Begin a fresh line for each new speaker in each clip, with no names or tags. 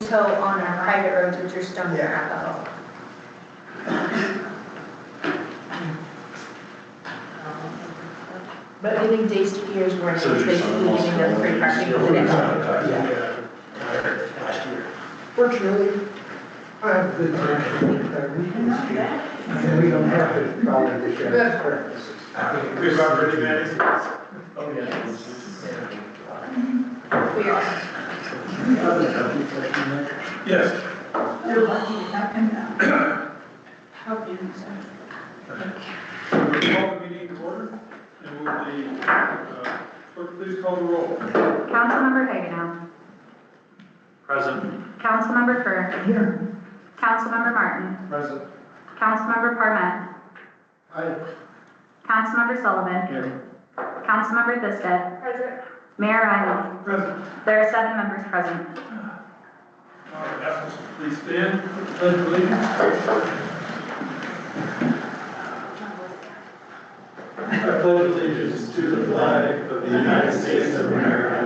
tow on our private roads, which are stone and gravel. But giving day skiers warning is basically giving them free parking over there.
Last year.
Fortunately, I have a good time. And we don't have to follow the sheriff's practices.
We've already managed. Oh, yeah.
We are.
Yes.
You're lucky to have him now. How can you say?
We'll call the meeting to order, and will the clerk please call the roll?
Councilmember Hagenow.
Present.
Councilmember Kerr.
Here.
Councilmember Martin.
Present.
Councilmember Parmet.
Aye.
Councilmember Sullivan.
Here.
Councilmember Thisted.
Present.
Mayor Riley.
Present.
There are 7 members present.
All right, Apples, please stand. Pledge of allegiance. I pledge allegiance to the flag of the United States of America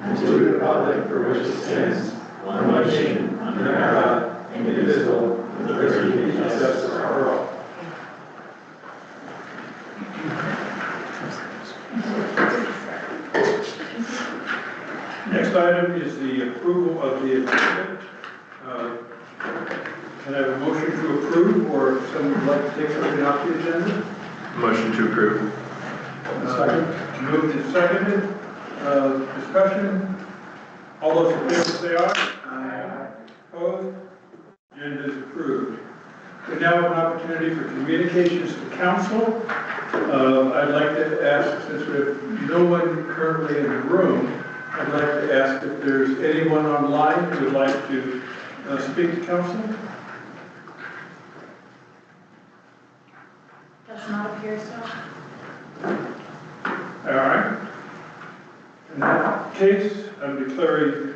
and to the republic for which it stands, one nation, under God, indivisible, with liberty and justice for all. Next item is the approval of the agenda. Can I have a motion to approve, or if someone would like to take something off the agenda?
Motion to approve.
Second. Moved and seconded. Discussion. All those in favor say aye. Aye. Opposed? Agenda is approved. We now have an opportunity for communications to council. I'd like to ask, since we have no one currently in the room, I'd like to ask if there's anyone online who would like to speak to council.
Does not appear so.
All right. In that case, I'm declaring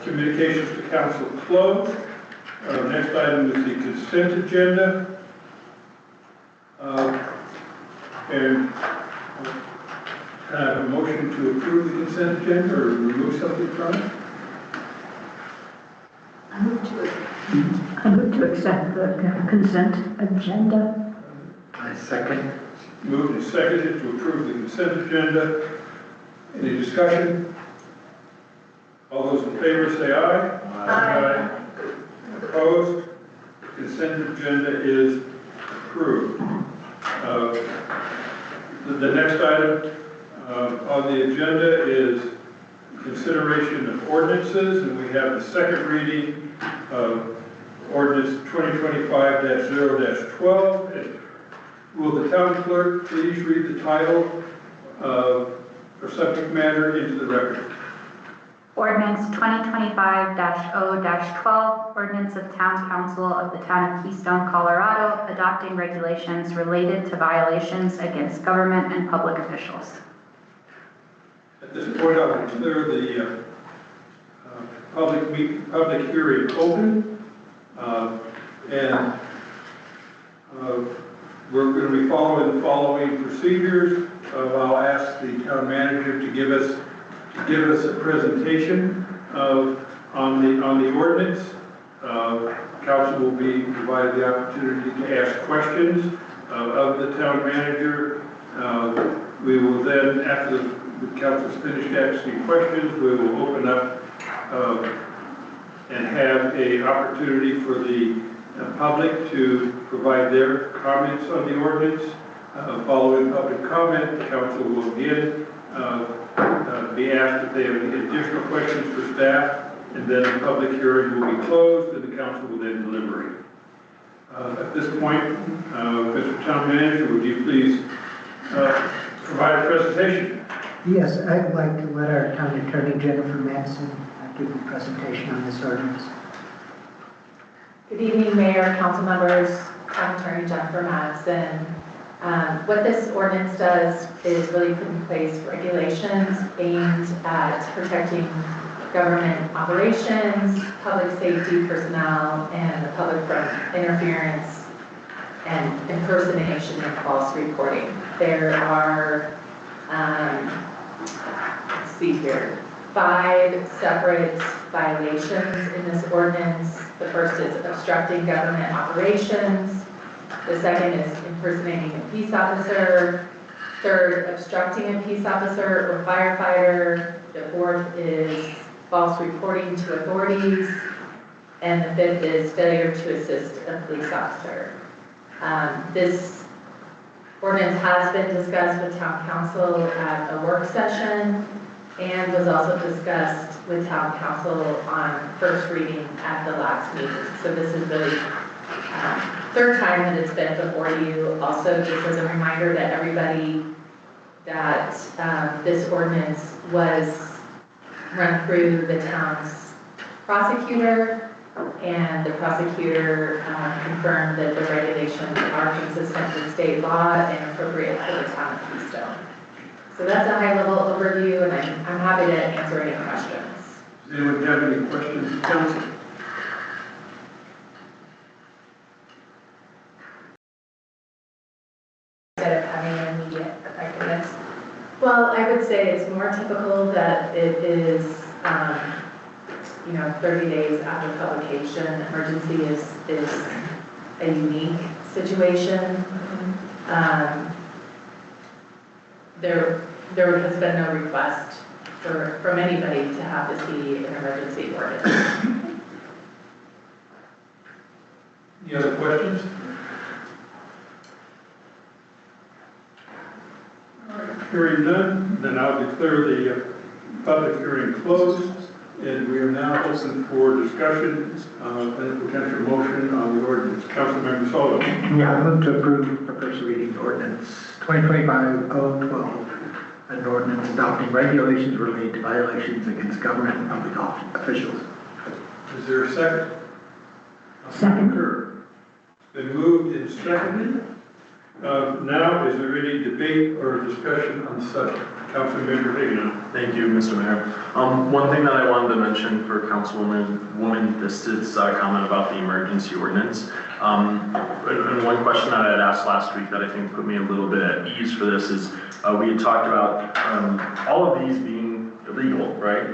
communications to council closed. Next item is the consent agenda. And can I have a motion to approve the consent agenda or remove something from it?
I move to accept the consent agenda.
I second.
Moved and seconded to approve the consent agenda. Any discussion? All those in favor say aye.
Aye.
Opposed? Consent agenda is approved. The next item on the agenda is consideration of ordinances, and we have the second reading of ordinance 2025-0-12. Will the town clerk please read the title or subject matter into the record?
Ordinance 2025-0-12, ordinance of Town Council of the Town of Keystone, Colorado, adopting regulations related to violations against government and public officials.
At this point, I will declare the public hearing open, and we're going to be following the following procedures. I'll ask the town manager to give us a presentation on the ordinance. Council will be provided the opportunity to ask questions of the town manager. We will then, after the council's finished asking questions, we will open up and have an opportunity for the public to provide their comments on the ordinance. Following public comment, the council will again be asked if they have any additional questions for staff, and then the public hearing will be closed and the council will then deliberate. At this point, Mr. Town Manager, would you please provide a presentation?
Yes, I'd like to let our town attorney, Jennifer Madison, give a presentation on this ordinance.
Good evening, Mayor, council members, Town Attorney Jennifer Madison. What this ordinance does is really put in place regulations aimed at protecting government operations, public safety personnel, and the public from interference and impersonation and false reporting. There are, let's see here, 5 separate violations in this ordinance. The first is obstructing government operations. The second is impersonating a peace officer. Third, obstructing a peace officer or firefighter. The fourth is false reporting to authorities. And the fifth is failure to assist a police officer. This ordinance has been discussed with town council at a work session and was also discussed with town council on first reading at the last meeting. So this is really third time that it's been before you. Also, just as a reminder to everybody that this ordinance was run through the town's prosecutor, and the prosecutor confirmed that the regulations are consistent with state law and appropriate for the town of Keystone. So that's a high-level overview, and I'm happy to answer any questions.
Does anyone have any questions, council?
Instead of having an immediate effectiveness.
Well, I would say it's more typical that it is, 30 days after publication. Emergency is a unique situation. There has been no request from anybody to have this be an emergency ordinance.
Any other questions? All right, hearing none, then I'll declare the public hearing closed, and we are now open for discussion and potential motion on the ordinance. Councilmember Sullivan.
Yeah, I move to approve for first reading ordinance 2025-012, an ordinance adopting regulations related to violations against government and public officials.
Is there a second?
Second.
It's been moved and seconded. Now, is there any debate or discussion on the subject? Councilmember Higgins.
Thank you, Mr. Mayor. One thing that I wanted to mention for Councilwoman Vist's comment about the emergency ordinance, and one question that I had asked last week that I think put me a little bit at ease for this is we had talked about all of these being illegal, right?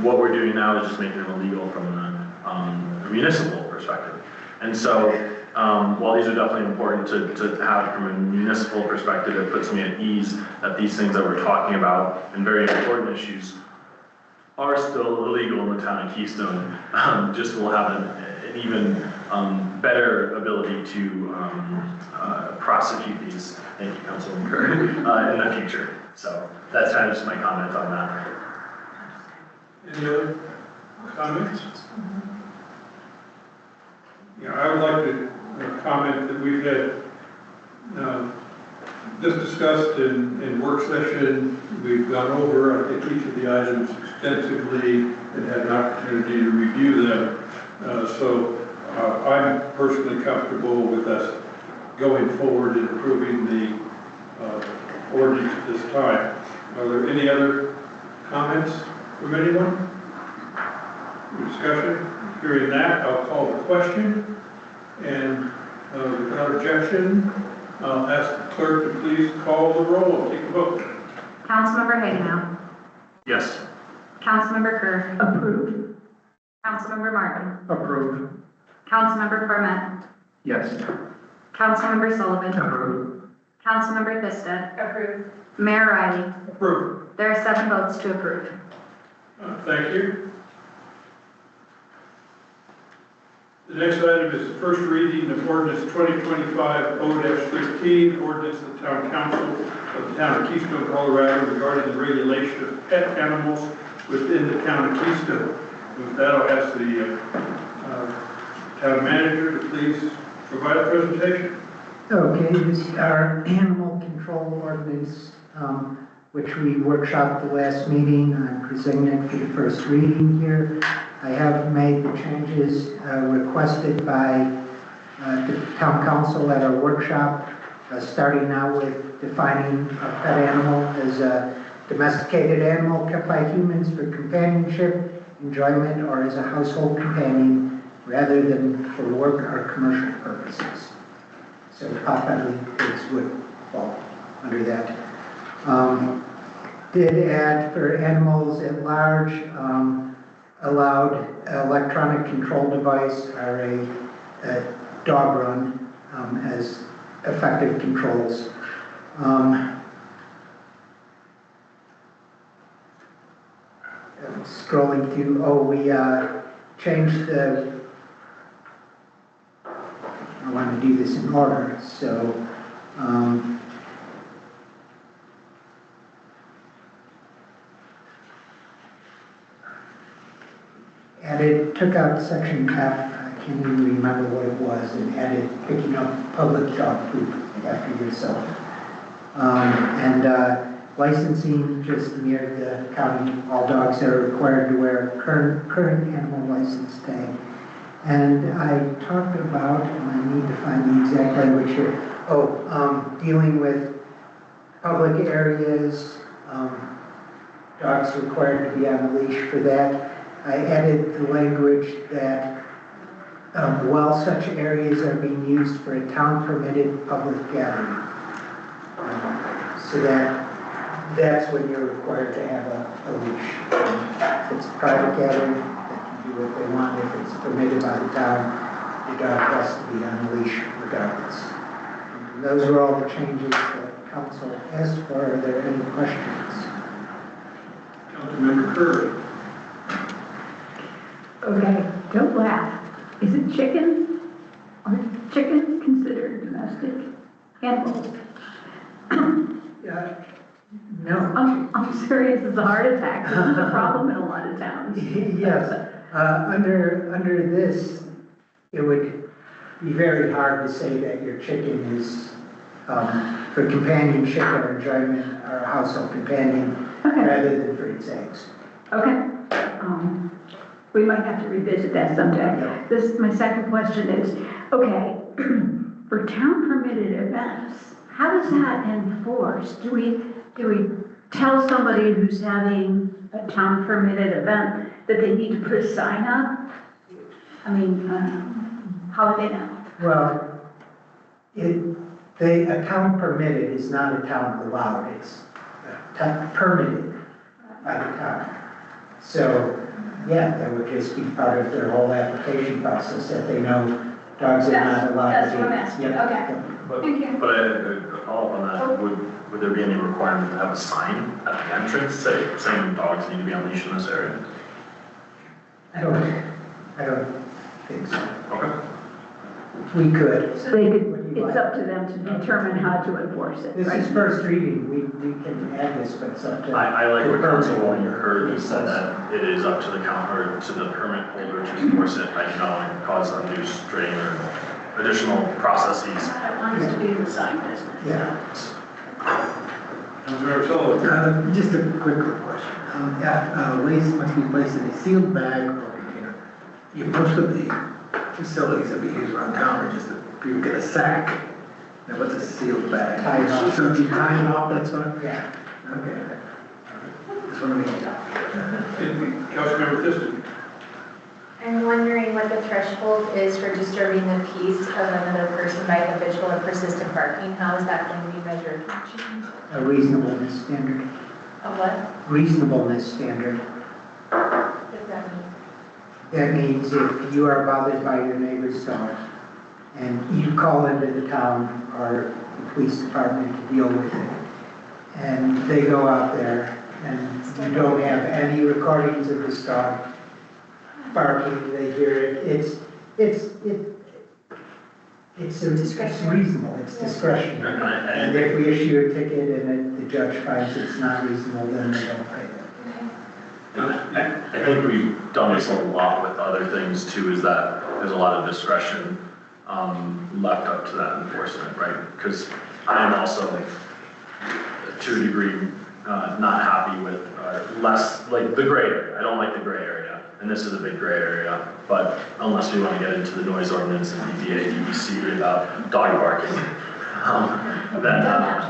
What we're doing now is just making them illegal from a municipal perspective. And so while these are definitely important to have from a municipal perspective, it puts me at ease that these things that we're talking about and very important issues are still illegal in the town of Keystone. Just will have an even better ability to prosecute these, thank you, Councilman Kerr, in the future. So that's kind of just my comment on that.
Any other comments? Yeah, I would like to comment that we've had this discussed in work session. We've gone over, I think, each of the items extensively and had an opportunity to review them. So I'm personally comfortable with us going forward and approving the ordinance at this time. Are there any other comments from anyone? Discussion? Hearing that, I'll call the question, and without objection, I'll ask the clerk to please call the roll. Take a vote.
Councilmember Hagenau.
Yes.
Councilmember Kerr.
Approve.
Councilmember Martin.
Approve.
Councilmember Clement.
Yes.
Councilmember Sullivan.
Approve.
Councilmember Vista.
Approved.
Mayor Riley.
Approve.
There are 7 votes to approve.
Thank you. The next item is the first reading of ordinance 2025-0-13, ordinance of the town council of the town of Keystone, Colorado regarding the regulation of pet animals within the town of Keystone. With that, I'll ask the town manager to please provide a presentation.
Okay, this is our animal control ordinance, which we workshopped the last meeting. I'm presenting it for the first reading here. I have made the changes requested by the town council at our workshop, starting out with defining a pet animal as a domesticated animal kept by humans for companionship, enjoyment, or as a household companion rather than for work or commercial purposes. So potbelly pigs would fall under that. did add for animals at large, allowed electronic control device or a dog run as effective controls. Scrolling through, we changed I want to do this in order, so took out section F, I can't even remember what it was, and added picking up public dog poop after yourself. Licensing just mirrored the county, all dogs are required to wear a current animal license tag. And I talked about, and I need to find the exact language here, dealing with public areas, dogs required to be on the leash for that. I added the language that while such areas are being used for a town-permitted public gathering. So that's when you're required to have a leash. If it's a private gathering, they can do what they want. If it's permitted by the town, the dog has to be on a leash regardless. And those are all the changes that council asked for. Are there any questions?
Councilmember Curry.
Okay, don't laugh. Is it chicken? Are chickens considered domestic animals?
No.
I'm serious, it's a heart attack. This is a problem in a lot of towns.
Yes. Under this, it would be very hard to say that your chicken is for companionship or enjoyment or a household companion rather than for its eggs.
Okay. We might have to revisit that someday. My second question is, okay, for town permitted events, how does that enforce? Do we tell somebody who's having a town permitted event that they need to put a sign up? I mean, how would they know?
Well, a town permitted is not a town allowed. It's permitted by the town. So, yeah, that would just be part of their whole application process, that they know dogs are not allowed to be.
That's what I'm asking, okay. Thank you.
But to follow up on that, would there be any requirement to have a sign at the entrance saying dogs need to be on leash in this area?
I don't think so.
Okay.
We could.
So they could, it's up to them to determine how to enforce it,
This
right?
is first reading. We can add this, but it's up to.
I like what Councilwoman Hurd has said, that it is up to the counter, to the permit holder to enforce it, right, and cause undue strain or additional processes.
I want us to be in the sign business.
Yeah.
Councilmember Sullivan.
Just a quick question. Waste must be placed in a sealed bag or container. Most of the facilities that we use around town are just people get a sack. Now what's a sealed bag?
Tie it off.
So if you tie it off, that's what?
Yeah.
Okay. Just want to make
Councilmember Thiston.
I'm wondering what the threshold is for disturbing the peace of another person by habitual or persistent barking. How is that going to be measured?
A reasonableness standard.
A what?
Reasonableness standard.
What does that mean?
That means if you are bothered by your neighbor's dog and you call into the town or the police department to deal with it, and they go out there and you don't have any recordings of this dog barking, they hear it, it's reasonable, it's discretionary. And if we issue a ticket and the judge finds it's not reasonable, then they don't pay it.
I think we've done this a lot with other things too, is that there's a lot of discretion left up to that enforcement, right? Because I'm also, to a degree, not happy with less, like the gray area. I don't like the gray area, and this is a big gray area, but unless we want to get into the noise ordinance and DBA, DBC about dog barking, then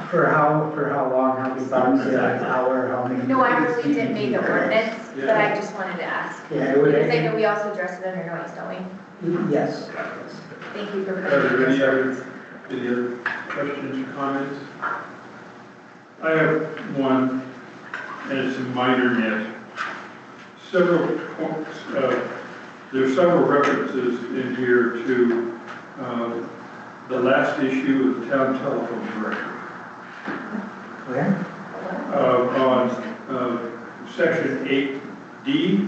For how long, how many bucks, an hour, how many?
No, I really didn't make the ordinance, but I just wanted to ask.
Yeah, it would.
Because I know we also address it under noise, don't we?
Yes.
Thank you for
Are there
putting
any
this.
other questions or comments? I have one. and it's a minor nit. There's several references in here to the last issue of the town telephone directory.
Where?
On section 8D,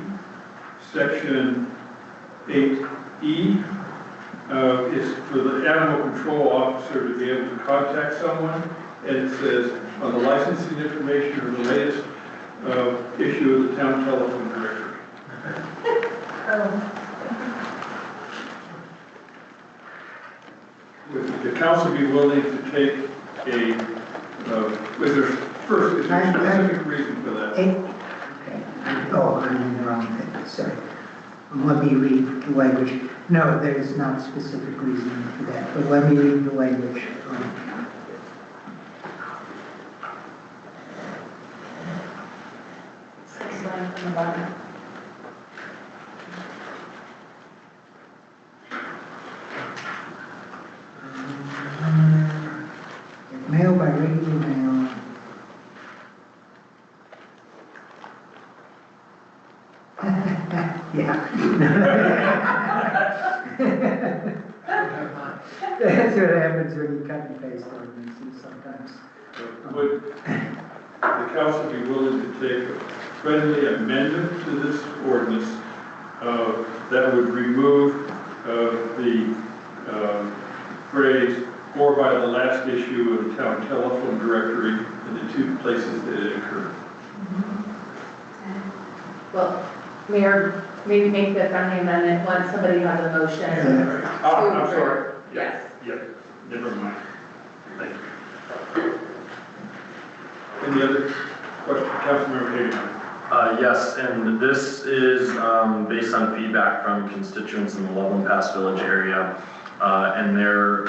section 8E, is for the animal control officer to be able to contact someone, and it says on the licensing information or the latest issue of the town telephone directory. Would the council be willing to take a, was there, first, is there a specific reason for that?
Okay. Oh, I'm in the wrong thing, sorry. Let me read the language. No, there is not specific reason for that, but let me read the language.
Six line from the bottom.
Mail by regular mail. Yeah. That's what happens when you cut and paste ordinances sometimes.
Would the council be willing to take a friendly amendment to this ordinance that would remove the phrase "or by the last issue of the town telephone directory" in the two places that it occurred?
Well, Mayor, maybe make the friendly amendment once somebody has a motion.
I'm sorry.
Yes.
Yeah, never mind. Thank you. Any other questions? Councilmember Hagan.
Yes, and this is based on feedback from constituents in the Loveland Pass Village area and their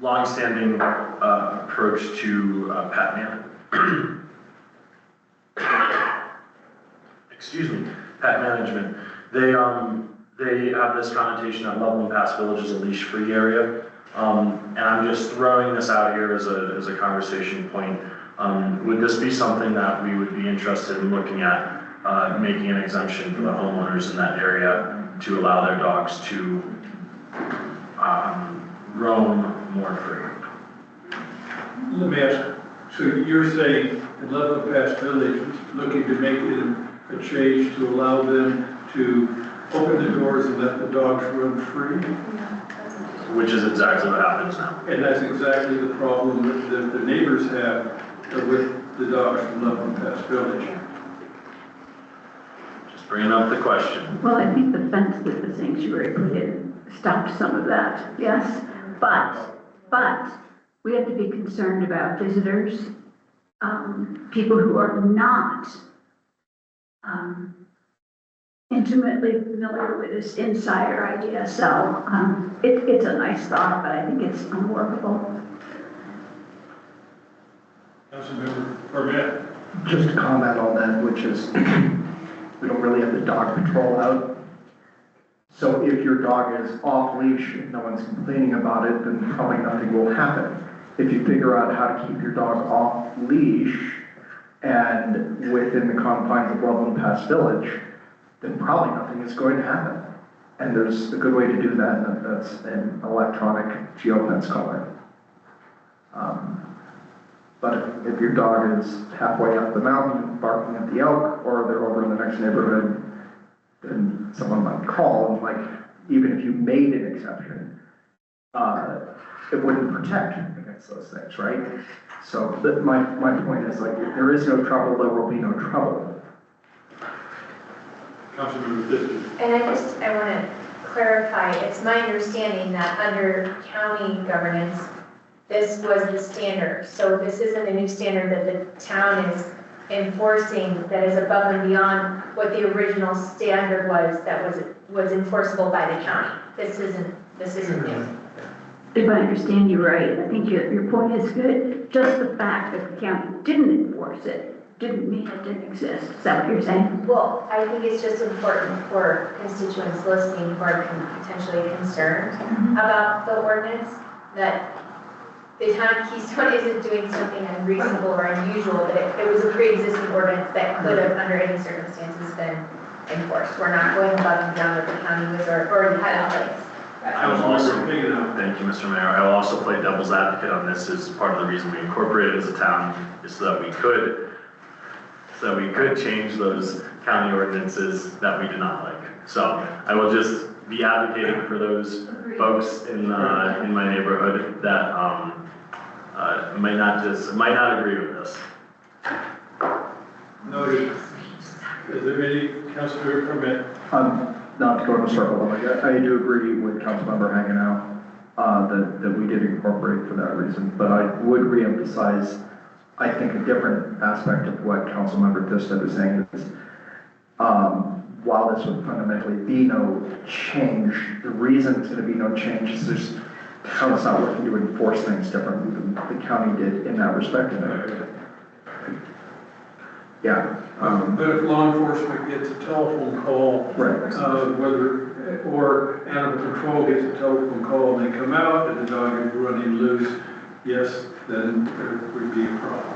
longstanding approach to pet management. Excuse me, pet management. They have this connotation that Loveland Pass Village is a leash-free area, and I'm just throwing this out here as a conversation point. Would this be something that we would be interested in looking at, making an exemption for the homeowners in that area to allow their dogs to roam more free?
Let me ask, so you're saying in Loveland Pass Village, looking to make it a change to allow them to open the doors and let the dogs run free?
Which is exactly what happens now.
And that's exactly the problem that the neighbors have with the dogs from Loveland Pass Village.
Just bringing up the question.
Well, I think the fence that the sanctuary put in stopped some of that, yes? But we have to be concerned about visitors, people who are not intimately familiar with this insider idea. So it's a nice thought, but I think it's unworkable.
Councilmember Permit.
Just to comment on that, which is, we don't really have the dog patrol out. So if your dog is off leash and no one's complaining about it, then probably nothing will happen. If you figure out how to keep your dog off leash and within the confines of Loveland Pass Village, then probably nothing is going to happen. And there's a good way to do that, and that's an electronic geofence collar. But if your dog is halfway up the mountain barking at the elk, or they're over in the next neighborhood, then someone might call, and like, even if you made an exception, it wouldn't protect against those things, right? So my point is, like, if there is no trouble, there will be no trouble.
Councilmember Diskin.
And I want to clarify, it's my understanding that under county governance, this was the standard. So this isn't a new standard that the town is enforcing that is above and beyond what the original standard was that was enforceable by the county. This isn't new.
If I understand you right, I think your point is good. Just the fact that the county didn't enforce it didn't mean it didn't exist. Is that what you're saying?
Well, I think it's just important for constituents listening who are potentially concerned about the ordinance that the town of Keystone isn't doing something unreasonable or unusual, that it was a pre-existing ordinance that could have, under any circumstances, been enforced. We're not going above and beyond what the county was already had in place.
I will also, thank you, Mr. Mayor. I will also play devil's advocate on this. As part of the reason we incorporated as a town is so that we could change those county ordinances that we do not like. So I will just be advocating for those folks in my neighborhood that might not agree with this.
Noted. Is there any councilor comment?
Not to go in a circle, but I do agree with Councilmember hanging out, that we did incorporate for that reason. But I would reemphasize, I think, a different aspect of what Councilmember Thisted is saying is, while this would fundamentally be no change, the reason it's going to be no change is there's town is not looking to enforce things differently than the county did in that respect. Yeah.
But if law enforcement gets a telephone call,
Right.
or animal control gets a telephone call and they come out and the dog is running loose, yes, then there would be a problem.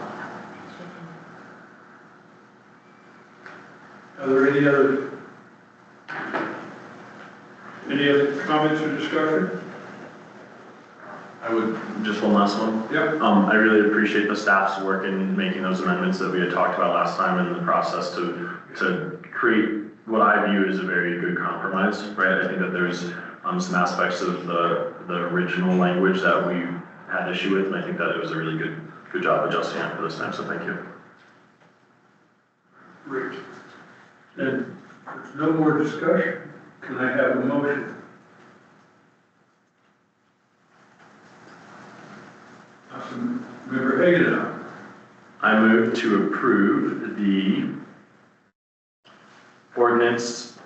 Are there any other comments or discussion?
I would, just one last one.
Yep.
I really appreciate the staff's work in making those amendments that we had talked about last time in the process to create what I view as a very good compromise, right? I think that there's some aspects of the original language that we had issue with, and I think that it was a really good job adjusting it for this time, so thank you.
Great. And there's no more discussion. Can I have a motion? Member Hagen.
I move to approve the ordinance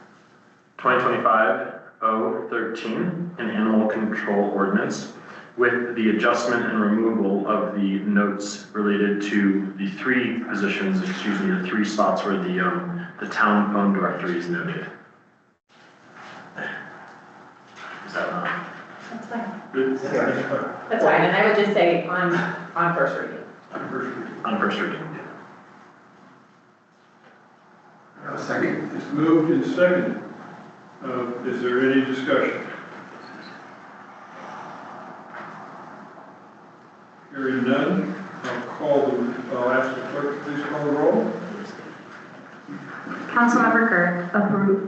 2025-013, an animal control ordinance, with the adjustment and removal of the notes related to the three spots where the town phone directory is noted. Is that not?
That's fine.
Good.
That's fine, and I would just say on first reading.
On first reading.
Second. It's moved and seconded. Is there any discussion? Hearing none, I'll ask the clerk to please call the roll.
Councilmember Kerr. Approve.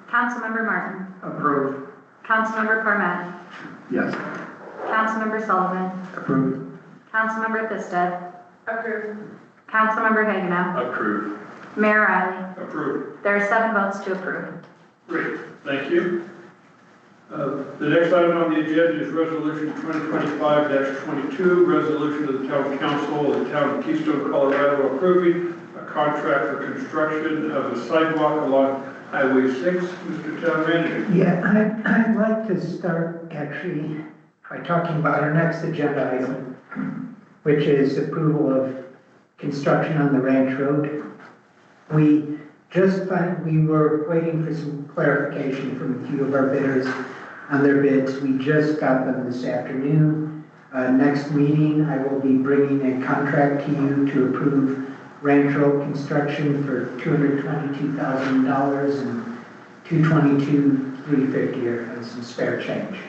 Councilmember Martin.
Approve.
Councilmember Parmet.
Yes.
Councilmember Sullivan.
Approve.
Councilmember Thisted.
Approved.
Councilmember Hagenau.
Approve.
Mayor Riley.
Approved.
There are 7 votes to approve.
Great, thank you. The next item on the agenda is Resolution 2025-22, resolution of the Town Council of the Town of Keystone, Colorado, approving a contract for construction of a sidewalk along Highway 6. Mr. Town Manager.
Yeah, I'd like to start actually by talking about our next agenda item, which is approval of construction on the Ranch Road. We were waiting for some clarification from a few of our bidders on their bids. We just got them this afternoon. Next meeting, I will be bringing a contract to you to approve Ranch Road construction for $222,000 and $222,350 and some spare change.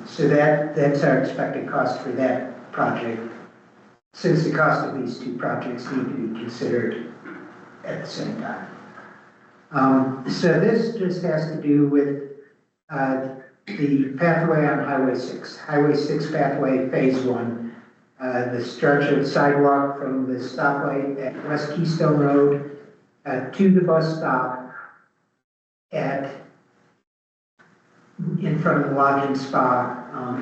So that's our expected cost for that project, since the cost of these two projects need to be considered at the same time. So this just has to do with the pathway on Highway 6. Highway 6 pathway, Phase 1. The stretch of sidewalk from the stoplight at West Keystone Road to the bus stop in front of the lodging spa,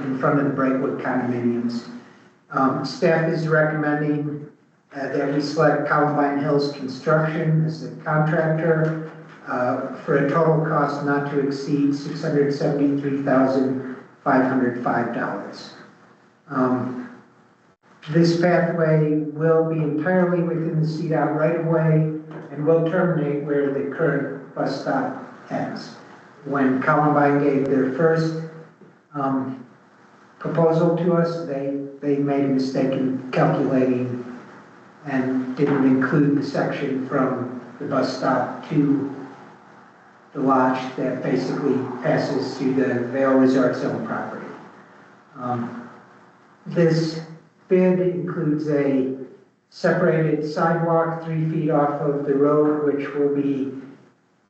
in front of the Breakwood condominiums. Staff is recommending that we select Columbine Hills Construction as the contractor for a total cost not to exceed $673,505. This pathway will be entirely within the CDOT right-of-way and will terminate where the current bus stop ends. When Columbine gave their first proposal to us, they made a mistake in calculating and didn't include the section from the bus stop to the lodge that basically passes through the Vail Resort Zone property. This bid includes a separated sidewalk 3 feet off of the road, which will be,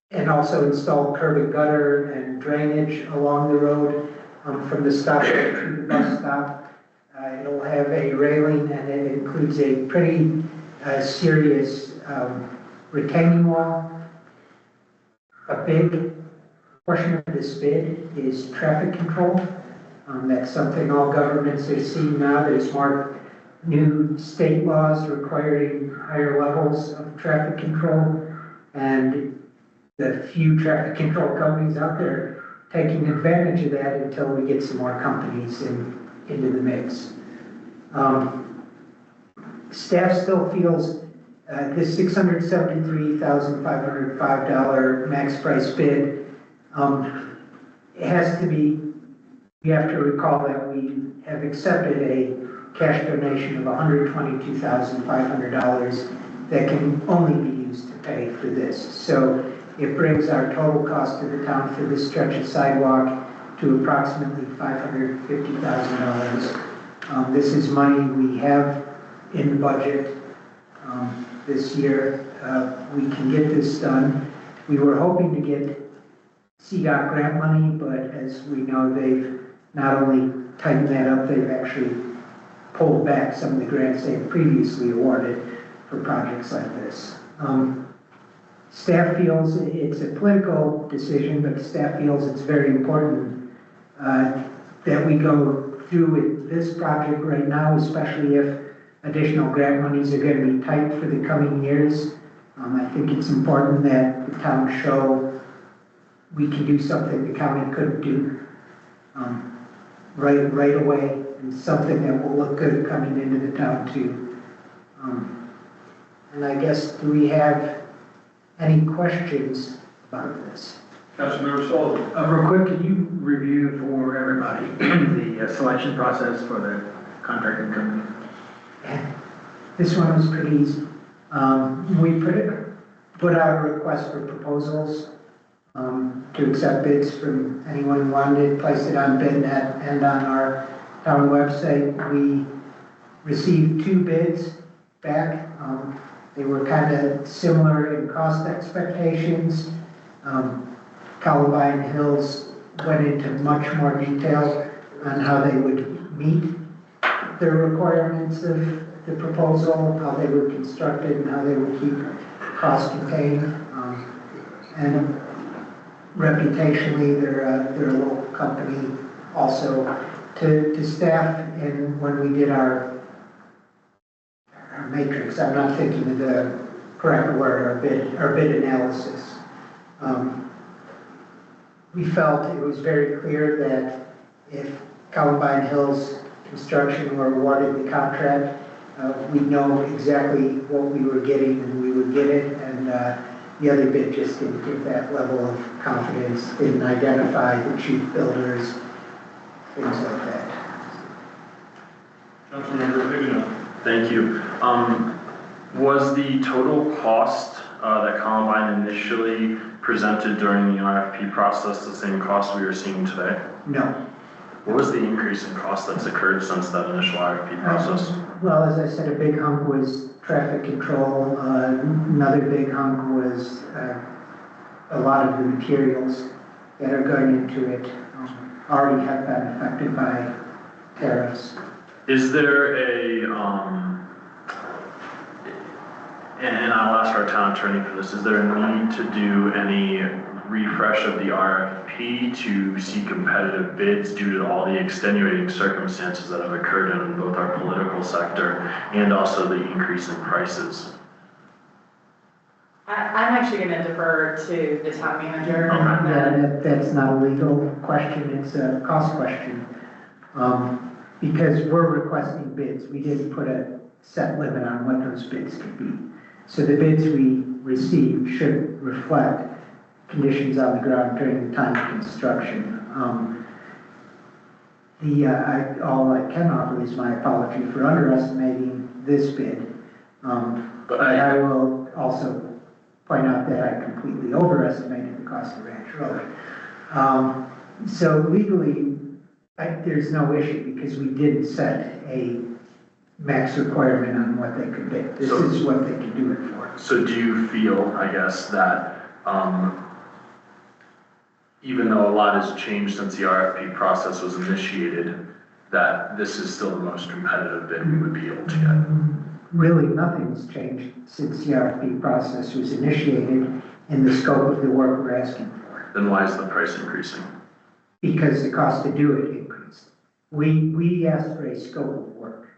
and also install curb and gutter and drainage along the road from the stop to the bus stop. It'll have a railing, and it includes a pretty serious retaining wall. A big portion of this bid is traffic control. That's something all governments are seeing now. There's more new state laws requiring higher levels of traffic control, and the few traffic control companies out there taking advantage of that until we get some more companies into the mix. Staff still feels this $673,505 max price bid, it has to be, we have to recall that we have accepted a cash donation of $122,500 that can only be used to pay for this. So it brings our total cost to the town for this stretch of sidewalk to approximately $550,000. This is money we have in the budget this year. We can get this done. We were hoping to get CDOT grant money, but as we know, they've not only tightened that up, they've actually pulled back some of the grants they've previously awarded for projects like this. Staff feels it's a political decision, but staff feels it's very important that we go through with this project right now, especially if additional grant monies are going to be tight for the coming years. I think it's important that the town show we can do something the county couldn't do right away, and something that will look good coming into the town too. And I guess, do we have any questions about this?
Councilmember Sullivan.
Real quick, can you review for everybody the selection process for the contracting company?
This one was pretty easy. We put out a request for proposals to accept bids from anyone who wanted, placed it on BidNet and on our town website. We received 2 bids back. They were kind of similar in cost expectations. Columbine Hills went into much more detail on how they would meet the requirements of the proposal, how they were constructed, and how they would keep cost contained. And reputationally, they're a local company also to staff. And when we did our matrix, I'm not thinking of the correct word, our bid analysis. We felt it was very clear that if Columbine Hills Construction were awarded the contract, we'd know exactly what we were getting and we would get it. And the other bid just didn't give that level of confidence, didn't identify the chief builders, things like that.
Councilmember Higgins.
Thank you. Was the total cost that Columbine initially presented during the RFP process the same cost we are seeing today?
No.
What was the increase in cost that's occurred since that initial RFP process?
Well, as I said, a big hunk was traffic control. Another big hunk was a lot of the materials that are going into it already have been affected by tariffs.
Is there a, and I'll ask our town attorney for this, is there a need to do any refresh of the RFP to see competitive bids due to all the extenuating circumstances that have occurred in both our political sector and also the increase in prices?
I'm actually going to defer to the town manager.
Yeah, that's not a legal question, it's a cost question. Because we're requesting bids, we didn't put a set limit on what those bids could be. So the bids we received should reflect conditions on the ground during the time of construction. all I can offer is my apology for underestimating this bid.
But
And I will also point out that I completely overestimated the cost of Ranch Road. So legally, there's no issue because we didn't set a max requirement on what they could bid. This is what they could do it for.
So do you feel, I guess, that, even though a lot has changed since the RFP process was initiated, that this is still the most competitive bid we would be able to get?
Really, nothing's changed since the RFP process was initiated in the scope of the work we're asking for.
Then why is the price increasing?
Because the cost to do it increased. We asked for a scope of work,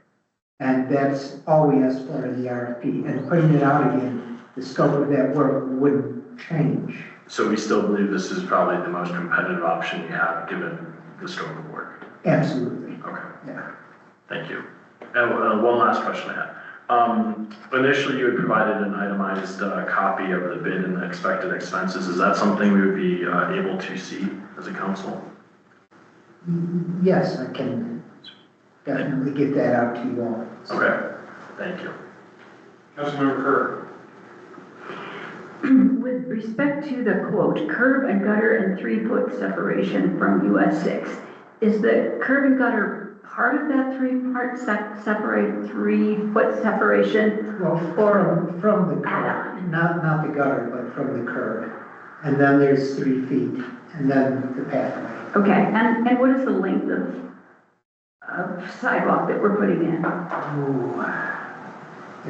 and that's all we asked for in the RFP. And putting it out again, the scope of that work wouldn't change.
So we still believe this is probably the most competitive option you have, given the scope of work?
Absolutely.
Okay,
Yeah.
thank you. And one last question I had. Initially you had provided an itemized copy of the bid and the expected expenses. Is that something we would be able to see as a council?
Yes, I can definitely get that out to you all.
Okay, thank you.
Councilmember Kerr.
With respect to the quote, curb and gutter and 3-foot separation from US 6, is the curb and gutter part of that 3-foot separation?
Well, from the curb, not the gutter, but from the curb. And then there's 3 feet, and then the pathway.
Okay, and what is the length of sidewalk that we're putting in?
Ooh,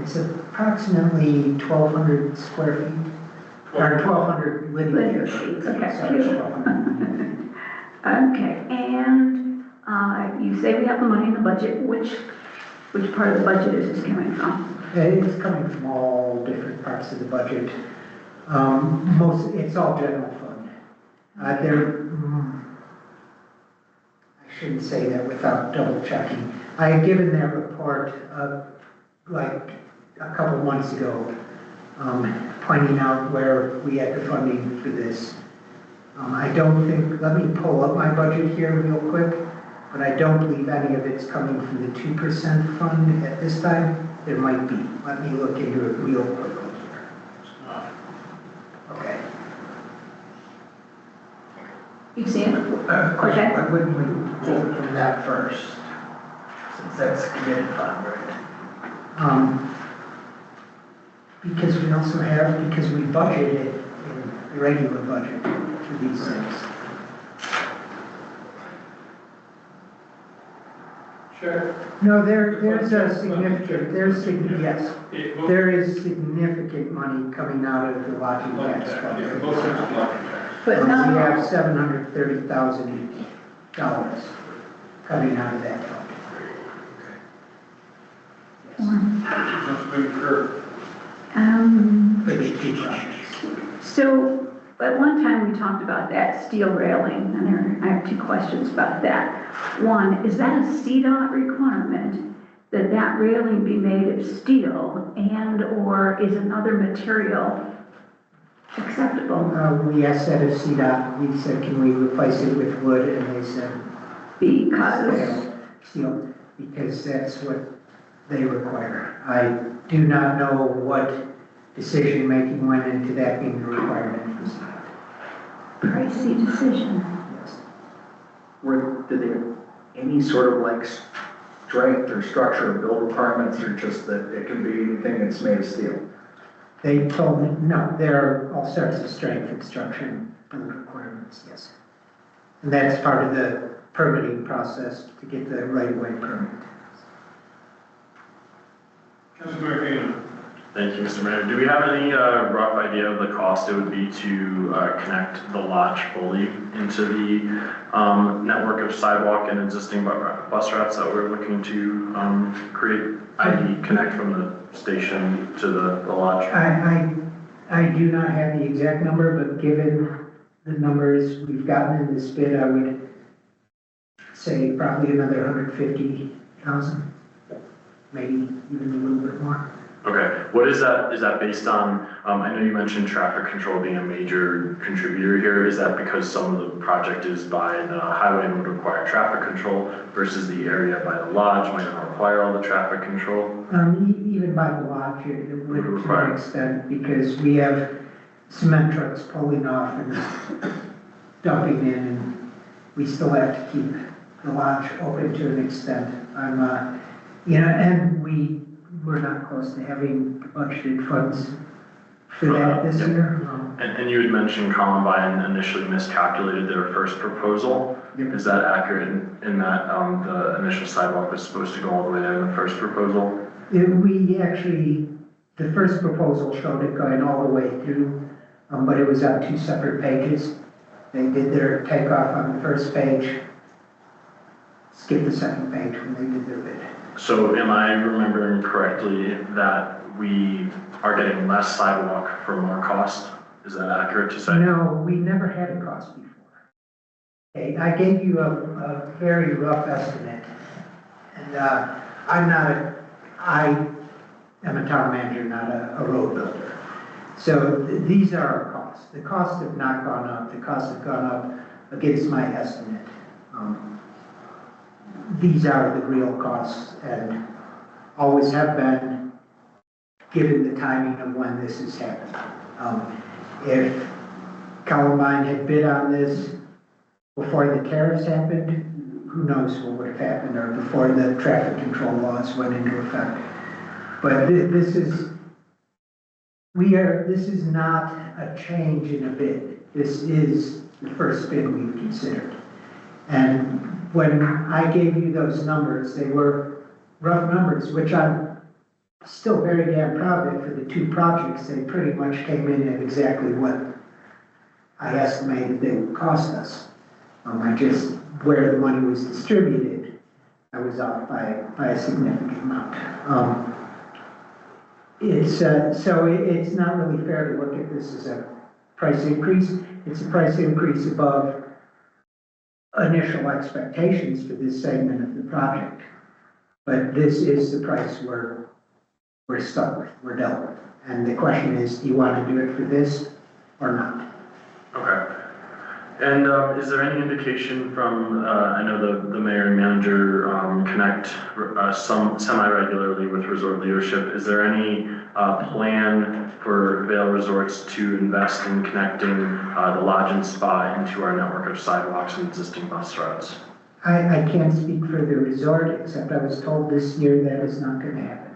it's approximately 1,200 square feet, or 1,200 linear feet.
Okay.
Sorry, 1,200.
Okay, and you say we have the money in the budget. Which part of the budget is this coming from?
It's coming from all different parts of the budget. It's all general fund. I shouldn't say that without double checking. I had given that report like a couple months ago, pointing out where we had the funding for this. I don't think, let me pull up my budget here real quick, but I don't believe any of it's coming from the 2% fund at this time. There might be. Let me look into it real quickly here. Okay.
You see it?
Question,
Okay.
why wouldn't we pull it from that first? Since that's a committed fund, right?
Because we also have, because we budgeted in the regular budget for these things.
Sure.
No, there's a significant, yes, there is significant money coming out of the lodging tax fund.
Yeah, both sides of lodging tax.
But
We
not
have
all.
$730,000 coming out of that fund.
Councilmember Kerr.
For the 2 projects.
So at one time we talked about that steel railing, and I have 2 questions about that. One, is that a CDOT requirement that that railing be made of steel, and or is another material acceptable?
We asked that of CDOT, we said, can we replace it with wood, and they said,
Because,
steel, because that's what they require. I do not know what decision-making went into that being a requirement for CDOT.
pricey decision.
Yes.
Did they have any sort of like strength or structure or build requirements, or just that it can be anything that's made of steel?
They told me, no, there are all sorts of strength and structure and build requirements, yes. And that's part of the permitting process to get the right-of-way permit.
Councilmember Keenan.
Thank you, Mr. Mayor. Do we have any rough idea of the cost it would be to connect the lodge fully into the network of sidewalk and existing bus routes that we're looking to create, i.e. connect from the station to the lodge?
I do not have the exact number, but given the numbers we've gotten in this bid, I would say probably another 150,000, maybe even a little bit more.
Okay, what is that based on, I know you mentioned traffic control being a major contributor here. Is that because some of the project is by the highway and would require traffic control versus the area by the lodge might not require all the traffic control?
Even by the lodge, it would to an extent, because we have cement trucks pulling off and dumping in, and we still have to keep the lodge open to an extent. And we're not close to having budgeted funds for that this year.
And you had mentioned Columbine initially miscalculated their first proposal.
Yep.
Is that accurate in that the initial sidewalk was supposed to go all the way there in the first proposal?
The first proposal showed it going all the way through, but it was on 2 separate pages. They did their takeoff on the first page, skipped the second page when they did their bid.
So am I remembering correctly that we are getting less sidewalk for more cost? Is that accurate to say?
No, we never had a cost before. Okay, I gave you a very rough estimate, and I am a town manager, not a road builder. So these are our costs. The costs have not gone up. The costs have gone up against my estimate. These are the real costs and always have been, given the timing of when this has happened. If Columbine had bid on this before the tariffs happened, who knows what would have happened, or before the traffic control laws went into effect. But this is not a change in a bid. This is the first bid we've considered. And when I gave you those numbers, they were rough numbers, which I'm still very damn proud of. For the 2 projects, they pretty much came in at exactly what I estimated they would cost us. Where the money was distributed, I was off by a significant amount. So it's not really fair to look at this as a price increase. It's a price increase above initial expectations for this segment of the project. But this is the price we're stuck with, we're dealt with. And the question is, do you want to do it for this or not?
Okay. And is there any indication from, I know the mayor and manager connect some semi-regularly with resort leadership. Is there any plan for Vail Resorts to invest in connecting the lodge and spa into our network of sidewalks and existing bus routes?
I can't speak for the resort, except I was told this year that is not going to happen.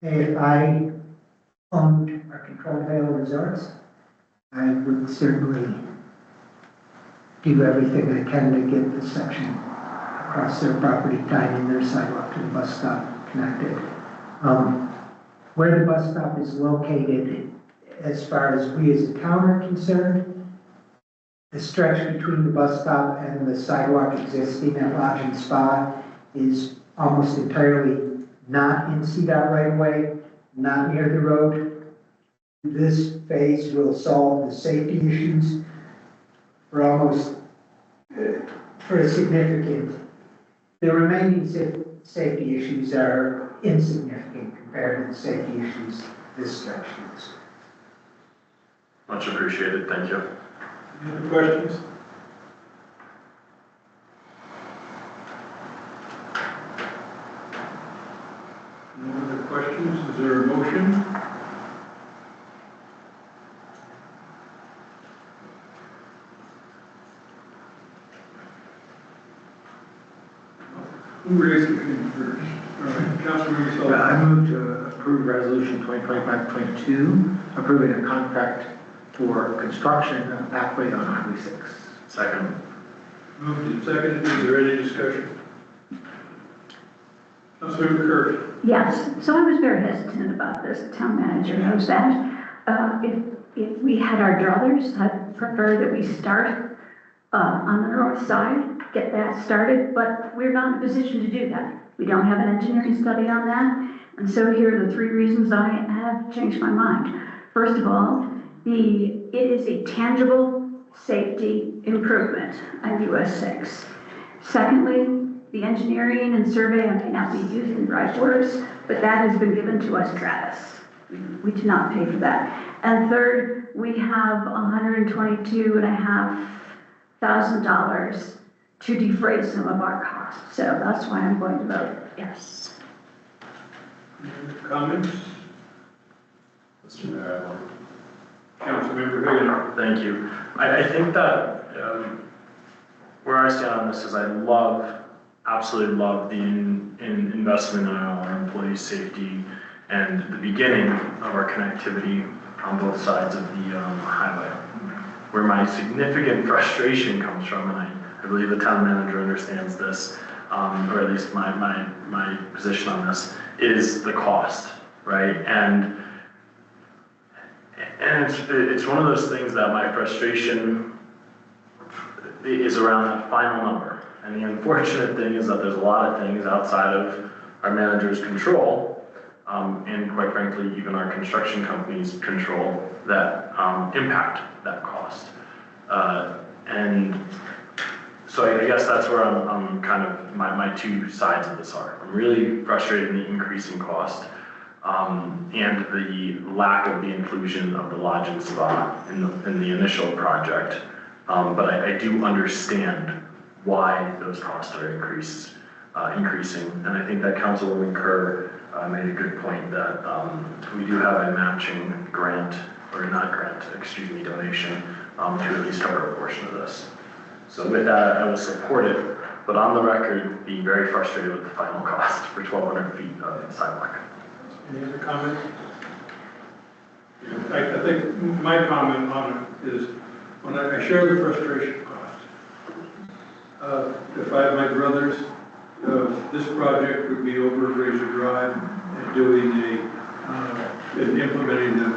If I owned or controlled Vail Resorts, I would certainly do everything I can to get the section across their property, tying in their sidewalk to the bus stop connected. Where the bus stop is located, as far as we as a town are concerned, the stretch between the bus stop and the sidewalk existing at Lodge and Spa is almost entirely not in CDOT right away, not near the road. This phase will solve the safety issues for a significant. The remaining safety issues are insignificant compared to the safety issues this stretch is.
Much appreciated, thank you.
Any other questions? No other questions? Is there a motion? Who raised the hand first? All right, Councilman Sullivan.
I move to approve resolution 2025-22, approving a contract for construction of pathway on Highway 6.
Second.
Moved and seconded. Is there any discussion? Councilman Kirk.
Yes, so I was very hesitant about this. The town manager knows that. If we had our druthers, I'd prefer that we start on the north side, get that started, but we're not in a position to do that. We don't have an engineering study on that, and so here are the 3 reasons I have changed my mind. First of all, it is a tangible safety improvement on US 6. Secondly, the engineering and survey, I may not be using the right words, but that has been given to us, Travis. We do not pay for that. And third, we have $122,500 to defray some of our costs. So that's why I'm going to vote yes.
Comments?
Mr. Mayor, I want
Councilmember Hagan.
Thank you. I think that where I stand on this is I absolutely love the investment in our employee safety and the beginning of our connectivity on both sides of the highway. Where my significant frustration comes from, and I believe the town manager understands this, or at least my position on this, is the cost, right? And it's one of those things that my frustration is around that final number. And the unfortunate thing is that there's a lot of things outside of our manager's control, and quite frankly, even our construction company's control that impact that cost. And so I guess that's where I'm kind of, my two sides of this are. I'm really frustrated in the increasing cost, and the lack of the inclusion of the lodging spot in the initial project. But I do understand why those costs are increasing. And I think that Councilwoman Kerr made a good point that we do have a matching grant, or not grant, excuse me, donation to at least cover a portion of this. So with that, I will support it, but on the record, being very frustrated with the final cost for 1,200 feet of sidewalk.
Any other comments? I think my comment on it is, when I share the frustration cost. If I had my brothers, this project would be over Razor Drive and doing and implementing the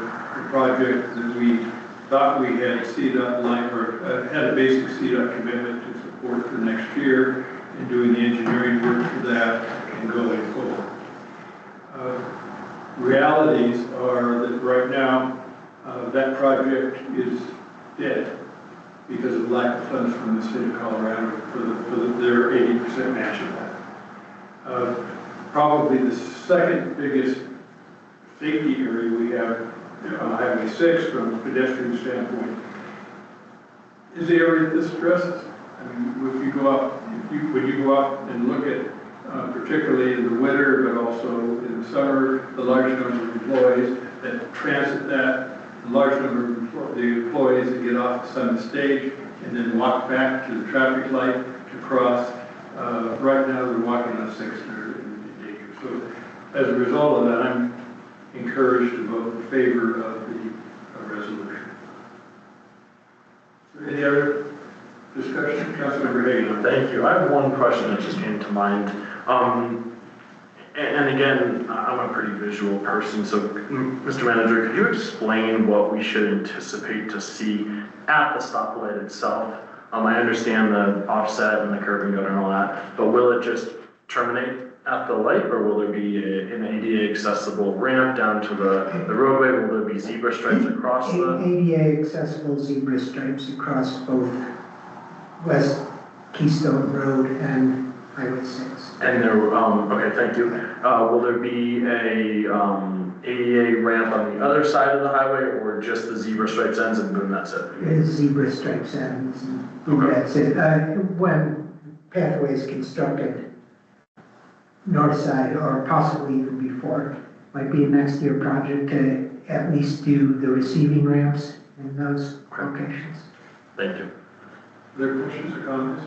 project that we thought we had CDOT line, or had a basic CDOT commitment to support for next year, and doing the engineering work for that and going forward. Realities are that right now, that project is dead because of lack of funds from the state of Colorado for their 80% match of that. Probably the second biggest safety area we have on Highway 6 from a pedestrian standpoint is the area that this addresses. I mean, if you go out, when you go out and look at, particularly in the winter, but also in the summer, the large number of employees that transit that, the large number of the employees that get off the Summit stage and then walk back to the traffic light to cross. Right now, they're walking on 6th in danger. So as a result of that, I'm encouraged to vote in favor of the resolution. Any other discussion? Councilmember Hagan.
Thank you. I have one question that just came to mind. And again, I'm a pretty visual person, so Mr. Manager, could you explain what we should anticipate to see at the stoplight itself? I understand the offset and the curb and gutter and all that, but will it just terminate at the light, or will there be an ADA accessible ramp down to the roadway? Will there be zebra stripes across the?
ADA accessible zebra stripes across both West Keystone Road and Highway 6.
And there, okay, thank you. Will there be a ADA ramp on the other side of the highway, or just the zebra stripes ends and boom, that's it?
It's zebra stripes ends and boom, that's it. When pathway is constructed, north side, or possibly even before, might be a next year project to at least do the receiving ramps in those locations.
Thank you.
Other questions or comments?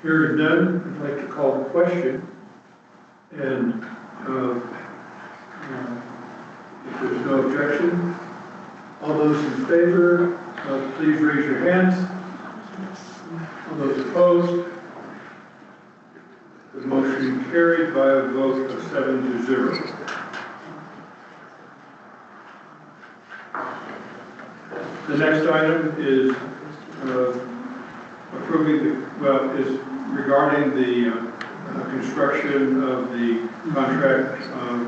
Hearing none, I'd like to call the question. And if there's no objection, all those in favor, please raise your hands. All those opposed? The motion carried by a vote of 7-0. The next item is is regarding the construction of the contract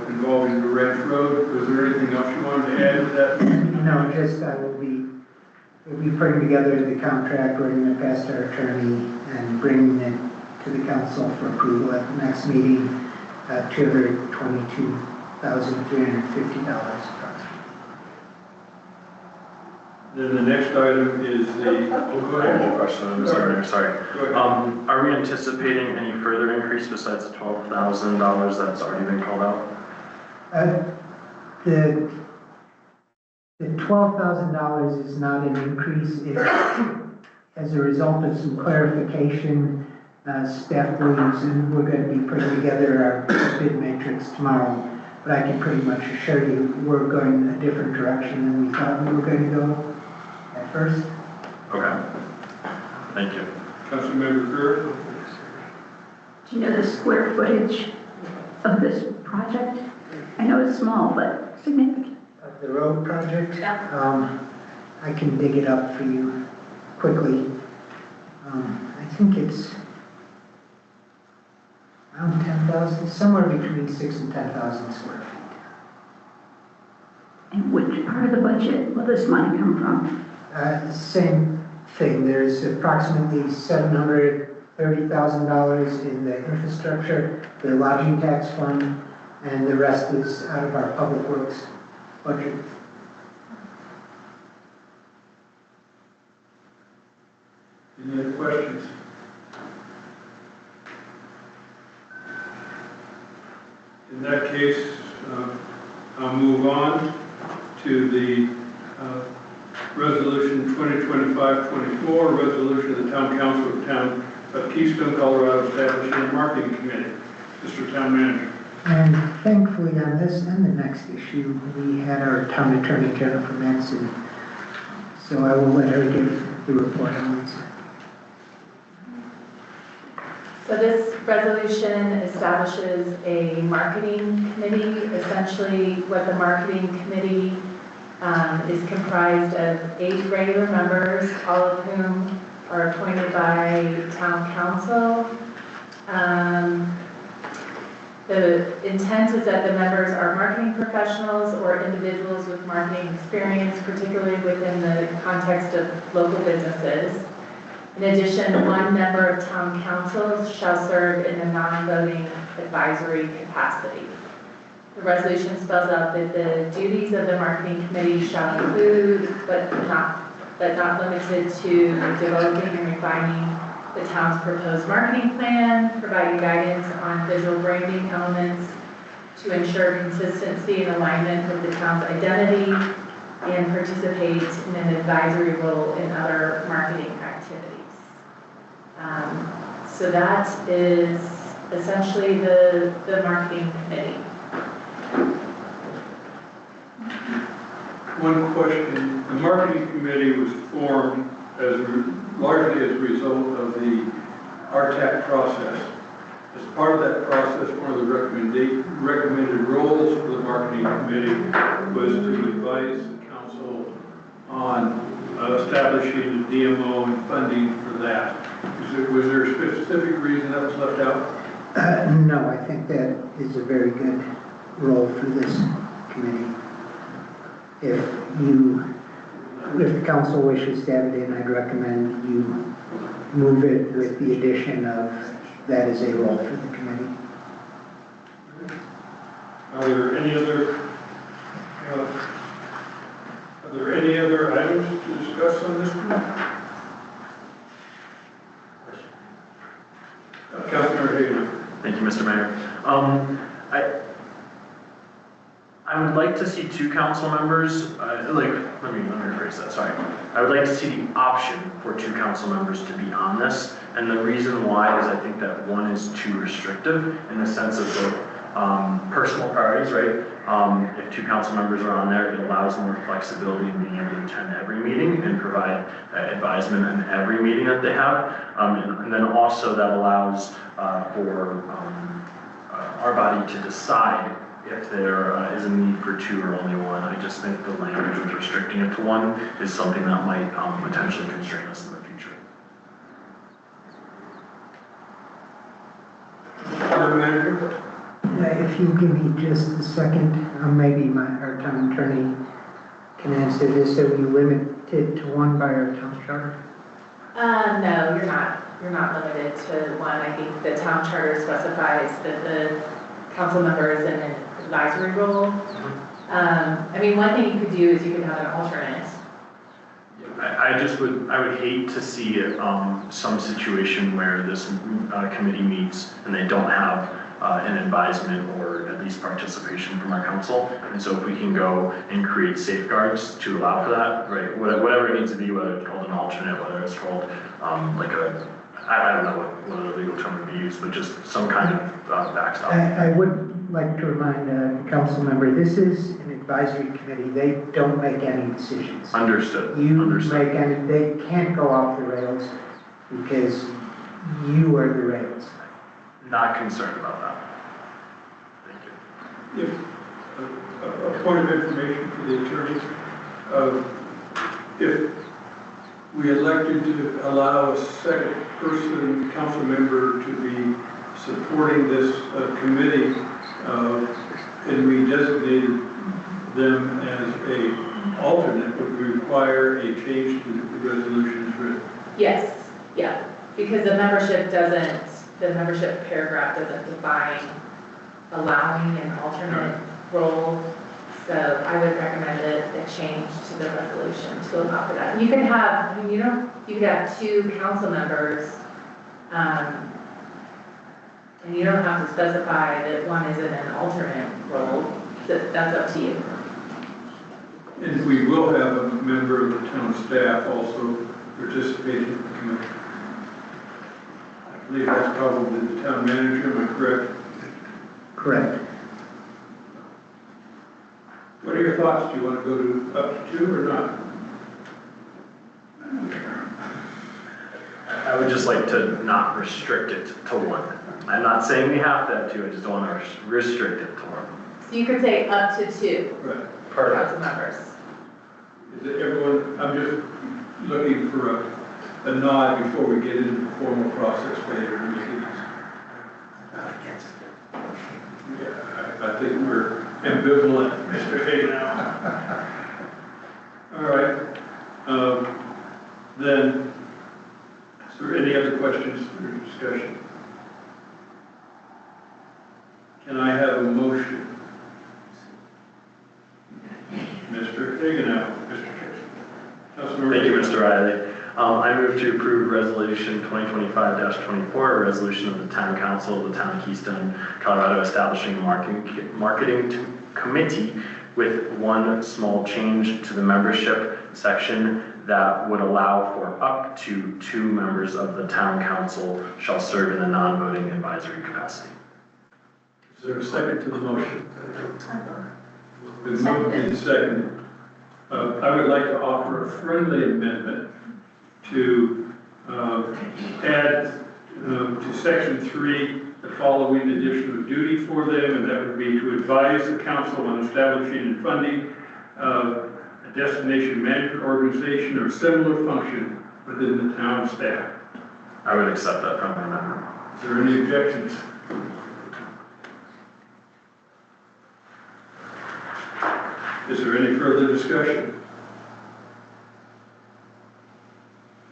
involving the Ranch Road. Was there anything else you wanted to add to that?
No, just I will be we'll be putting together the contract, running it past our attorney, and bringing it to the council for approval at the next meeting, $222,350 approximately.
Then the next item is
I have a question, sorry.
Go ahead.
Are we anticipating any further increase besides the $12,000 that's already been called out?
The $12,000 is not an increase. It's as a result of some clarification, staff believes, and we're going to be putting together our bid matrix tomorrow. But I can pretty much assure you, we're going a different direction than we thought we were going to go at first.
Okay. Thank you.
Councilmember Kerr?
Do you know the square footage of this project? I know it's small, but significant.
Of the road project?
Yeah.
I can dig it up for you quickly. I think it's around 10,000, somewhere between 6,000 and 10,000 square feet.
And which part of the budget will this money come from?
Same thing, there's approximately $730,000 in the infrastructure, the lodging tax fund, and the rest is out of our public works budget.
Any other questions? In that case, I'll move on to the Resolution 2025-24, resolution of the Town Council of the Town of Keystone, Colorado, establishing a marketing committee. Mr. Town Manager.
And thankfully on this and the next issue, we had our town attorney, Jennifer Manson. So I will let her give the report on this.
So this resolution establishes a marketing committee. Essentially, what the marketing committee is comprised of 8 regular members, all of whom are appointed by town council. The intent is that the members are marketing professionals or individuals with marketing experience, particularly within the context of local businesses. In addition, 1 member of town council shall serve in a non-voting advisory capacity. The resolution spells out that the duties of the marketing committee shall include, but not limited to, developing and refining the town's proposed marketing plan, providing guidance on visual branding elements to ensure consistency and alignment with the town's identity, and participate in an advisory role in other marketing activities. So that is essentially the marketing committee.
One question, the marketing committee was formed largely as a result of the RTAC process. As part of that process, one of the recommended roles for the marketing committee was to advise the council on establishing a DMO and funding for that. Was there a specific reason that was left out?
No, I think that is a very good role for this committee. If the council wishes to have it in, I'd recommend you move it with the addition of that as a role for the committee.
Are there any other items to discuss on this one? Councilor Hayden.
Thank you, Mr. Mayor. I would like to see 2 council members, let me rephrase that, sorry. I would like to see the option for 2 council members to be on this, and the reason why is I think that 1 is too restrictive in the sense of the personal priorities, right? If 2 council members are on there, it allows more flexibility in being able to attend every meeting and provide advisement in every meeting that they have. And then also that allows for our body to decide if there is a need for 2 or only 1. I just think the language with restricting it to 1 is something that might potentially constrain us in the future.
Manager?
If you give me just a second, maybe our town attorney can answer this. Are we limited to one by our town charter?
No, you're not limited to one. I think the town charter specifies that the council member is in an advisory role. I mean, one thing you could do is you could have an alternate.
I would hate to see some situation where this committee meets and they don't have an advisement or at least participation from our council. And so if we can go and create safeguards to allow for that, right, whatever it needs to be, whether it's called an alternate, whether it's called like I don't know what other legal term would be used, but just some kind of backstop.
I would like to remind the council member, this is an advisory committee. They don't make any decisions.
Understood.
They can't go off the rails because you are the rails.
Not concerned about that. Thank you.
If, a point of information for the attorneys, if we elected to allow a second person, council member, to be supporting this committee, and we designated them as a alternate, would require a change to the resolutions written.
Yes, yeah, because the membership paragraph doesn't define allowing an alternate role. So I would recommend a change to the resolution to allow for that. You can have, I mean, you could have two council members, and you don't have to specify that one is in an alternate role. That's up to you.
And we will have a member of the town staff also participating in the committee. I believe that's probably the town manager, am I correct?
Correct.
What are your thoughts? Do you want to go to up to 2 or not?
I would just like to not restrict it to one. I'm not saying we have to have 2, I just don't want to restrict it to one.
So you could say up to 2
Right.
council members.
Is it everyone, I'm just looking for a nod before we get into the formal process later in the meetings. Yeah, I think we're ambivalent, Mr. Hay now. All right. Then, is there any other questions or discussion? Can I have a motion? Mr. Hagenow, Councilmember.
Thank you, Mr. Riley. I move to approve Resolution 2025-24, a resolution of the Town Council of the Town of Keystone, Colorado, establishing a marketing committee with one small change to the membership section that would allow for up to 2 members of the Town Council shall serve in a non-voting advisory capacity.
Is there a second to the motion? Been moved and seconded. I would like to offer a friendly amendment to add to section 3 the following additional duty for them, and that would be to advise the council on establishing and funding a destination management organization or similar function within the town staff.
I would accept that friendly amendment.
Is there any objections? Is there any further discussion?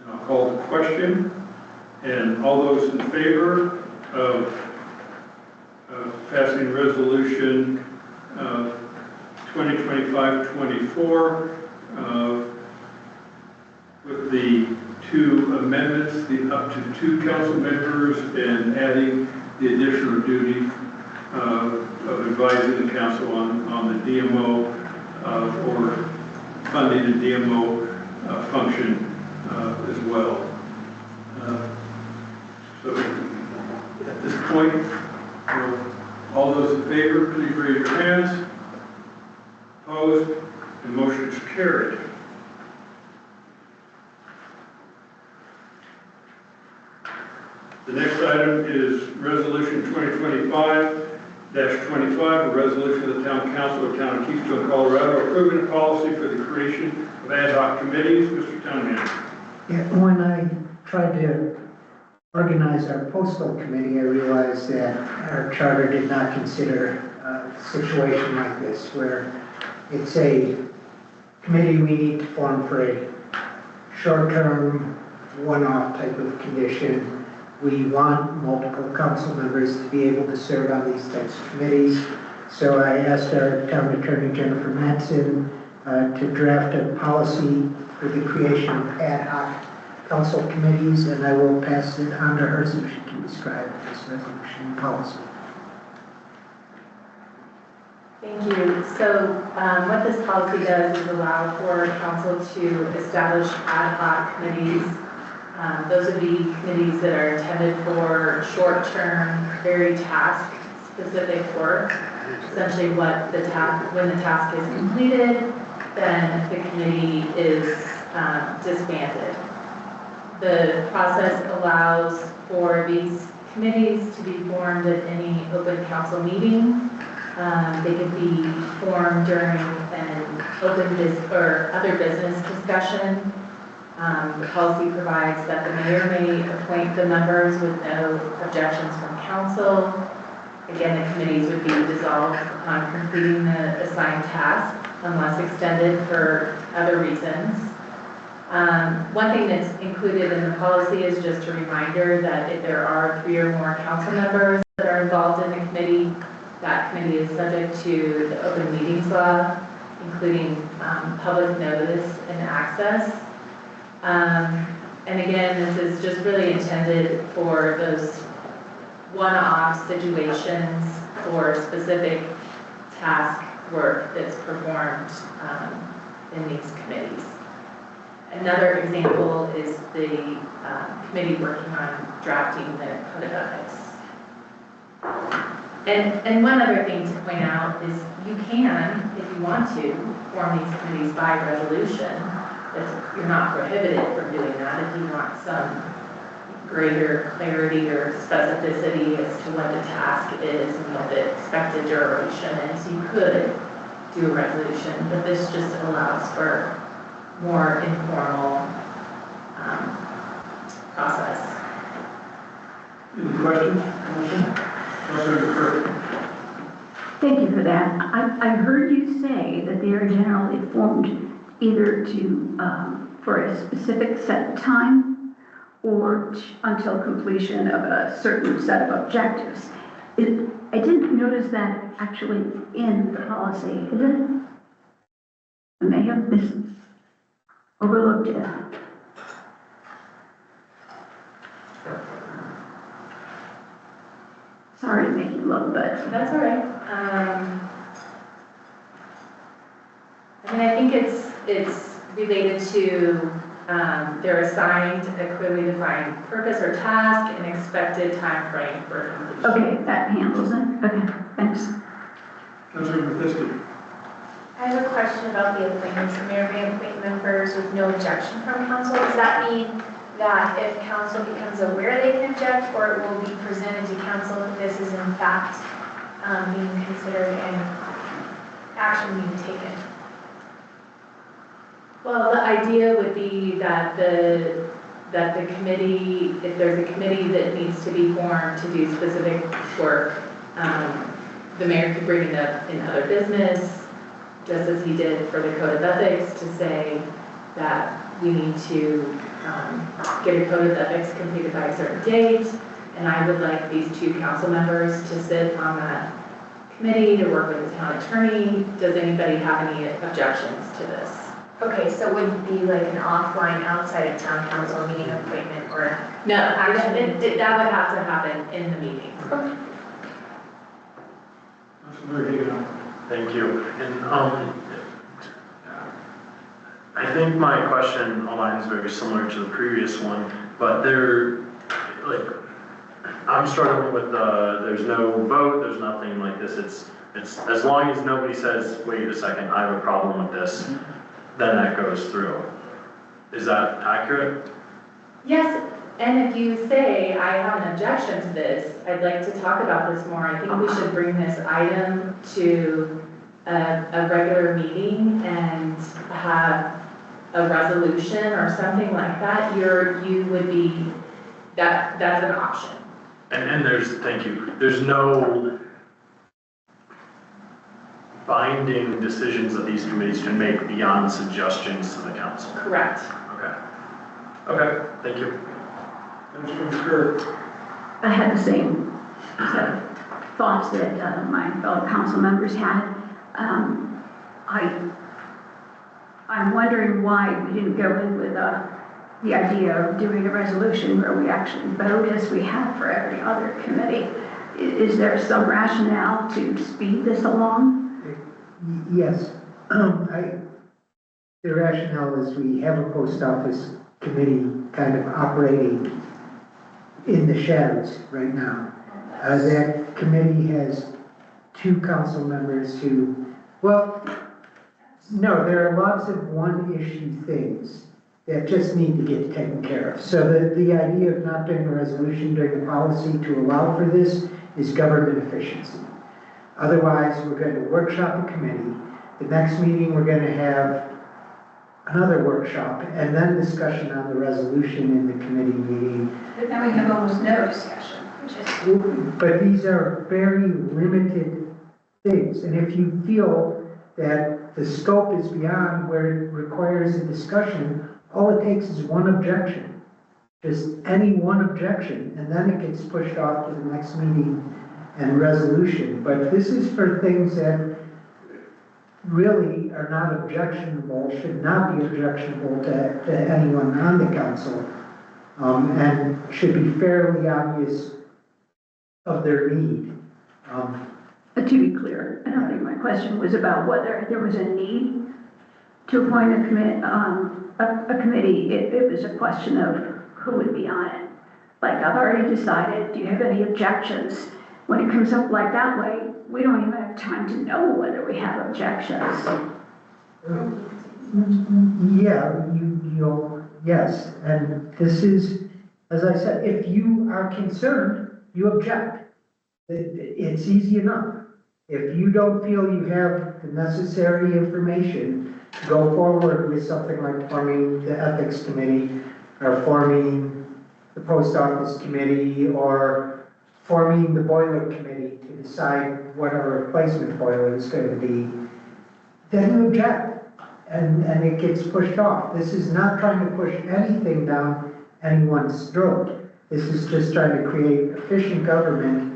And I'll call the question, and all those in favor of passing resolution 2025-24 with the 2 amendments, the up to 2 council members, and adding the additional duty of advising the council on the DMO or funding the DMO function as well. So at this point, all those in favor, please raise your hands. Opposed? The motion is carried. The next item is Resolution 2025-25, a resolution of the Town Council of the Town of Keystone, Colorado, approving a policy for the creation of ad hoc committees. Mr. Town Manager.
Yeah, when I tried to organize our postal committee, I realized that our charter did not consider a situation like this, where it's a committee we need to form for a short-term, one-off type of condition. We want multiple council members to be able to serve on these types of committees. So I asked our town attorney, Jennifer Mattson, to draft a policy for the creation of ad hoc council committees, and I will pass it on to her so she can describe this resolution policy.
Thank you. So what this policy does is allow for council to establish ad hoc committees. Those would be committees that are intended for short-term, very task-specific work. Essentially what the task, when the task is completed, then the committee is disbanded. The process allows for these committees to be formed at any open council meeting. They could be formed during an open or other business discussion. The policy provides that the mayor may appoint the members with no objections from council. Again, the committees would be dissolved upon completing the assigned task unless extended for other reasons. One thing that's included in the policy is just a reminder that if there are 3 or more council members that are involved in the committee, that committee is subject to the open meetings law, including public notice and access. And again, this is just really intended for those one-off situations for specific task work that's performed in these committees. Another example is the committee working on drafting the code of ethics. And one other thing to point out is you can, if you want to, form these committees by resolution. You're not prohibited from doing that if you want some greater clarity or specificity as to what the task is and what the expected duration is. You could do a resolution, but this just allows for more informal process.
Any questions? Councilor Burke.
Thank you for that. I heard you say that they are generally formed either for a specific set time or until completion of a certain set of objectives. I didn't notice that actually in the policy, is it? I may have overlooked it. Sorry to make you look, but
That's all right. I mean, I think it's related to their assigned a clearly defined purpose or task and expected time frame for completion.
okay, that handles it. Okay, thanks.
Councilor Mathis.
I have a question about the appointments. The mayor may appoint members with no objection from council. Does that mean that if council becomes aware they can object, or it will be presented to council that this is in fact being considered and action being taken?
Well, the idea would be that the committee, if there's a committee that needs to be formed to do specific work, the mayor could bring it up in other business, just as he did for the code of ethics, to say that we need to get a code of ethics completed by a certain date, and I would like these 2 council members to sit on that committee to work with the town attorney. Does anybody have any objections to this?
Okay, so it wouldn't be like an offline outside of town council meeting appointment or
No,
action?
that would have to happen in the meeting.
Councilor Higgins.
Thank you. And I think my question aligns very similar to the previous one, but I'm struggling with there's no vote, there's nothing like this. It's as long as nobody says, wait a second, I have a problem with this, then that goes through. Is that accurate?
Yes, and if you say, I have an objection to this, I'd like to talk about this more, I think we should bring this item to a regular meeting and have a resolution or something like that. You would be, that's an option.
And thank you, there's no binding decisions that these committees can make beyond suggestions to the council.
Correct.
Okay. Okay, thank you.
Councilman Kerr.
I had the same set of thoughts that my fellow council members had. I'm wondering why we didn't go in with the idea of doing a resolution where we actually vote as we have for every other committee. Is there some rationale to speed this along?
Yes. The rationale is we have a post office committee kind of operating in the shadows right now. That committee has 2 council members who, well, no, there are lots of one-issue things that just need to get taken care of. So the idea of not doing a resolution, doing a policy to allow for this is government efficiency. Otherwise, we're going to workshop a committee. The next meeting, we're going to have another workshop and then discussion on the resolution in the committee meeting.
But then we have almost no discussion, which is...
But these are very limited things. And if you feel that the scope is beyond where it requires a discussion, all it takes is one objection. Just any one objection, and then it gets pushed off to the next meeting and resolution. But this is for things that really are not objectionable, should not be objectionable to anyone on the council, and should be fairly obvious of their need.
To be clear, I don't think my question was about whether there was a need to appoint a committee. It was a question of who would be on it. Like, I've already decided, do you have any objections? When it comes up like that way, we don't even have time to know whether we have objections.
Yeah, yes, and this is, as I said, if you are concerned, you object. It's easy enough. If you don't feel you have the necessary information to go forward with something like forming the ethics committee, or forming the post office committee, or forming the boiler committee to decide what our replacement boiler is going to be, then you object, and it gets pushed off. This is not trying to push anything down anyone's throat. This is just trying to create efficient government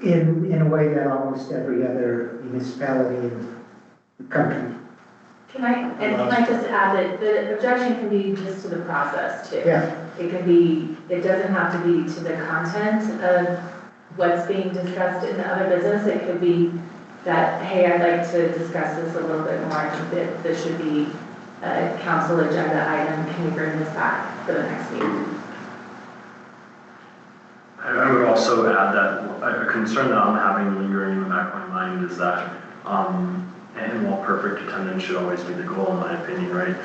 in a way that almost every other municipality in the country.
Can I just add that the objection can be just to the process too?
Yeah.
It can be, it doesn't have to be to the content of what's being discussed in the other business. It could be that, hey, I'd like to discuss this a little bit more. I think that this should be a council agenda item. Can we bring this back for the next meeting?
I would also add that a concern that I'm having lingering in the back of my mind is that, and while perfect attendance should always be the goal, in my opinion, right?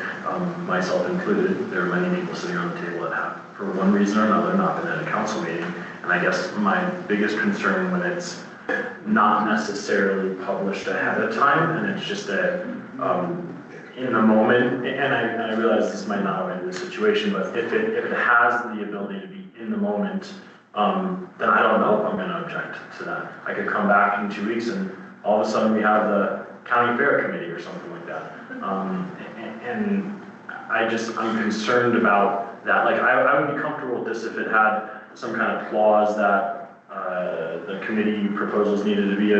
Myself included, there are many people sitting on the table that have, for one reason or another, not been at a council meeting. And I guess my biggest concern when it's not necessarily published ahead of time, and it's just that in the moment, and I realize this might not always be the situation, but if it has the ability to be in the moment, then I don't know if I'm going to object to that. I could come back in 2 weeks and all of a sudden we have the county fair committee or something like that. And I'm concerned about that. Like, I would be comfortable with this if it had some kind of clause that the committee proposals needed to be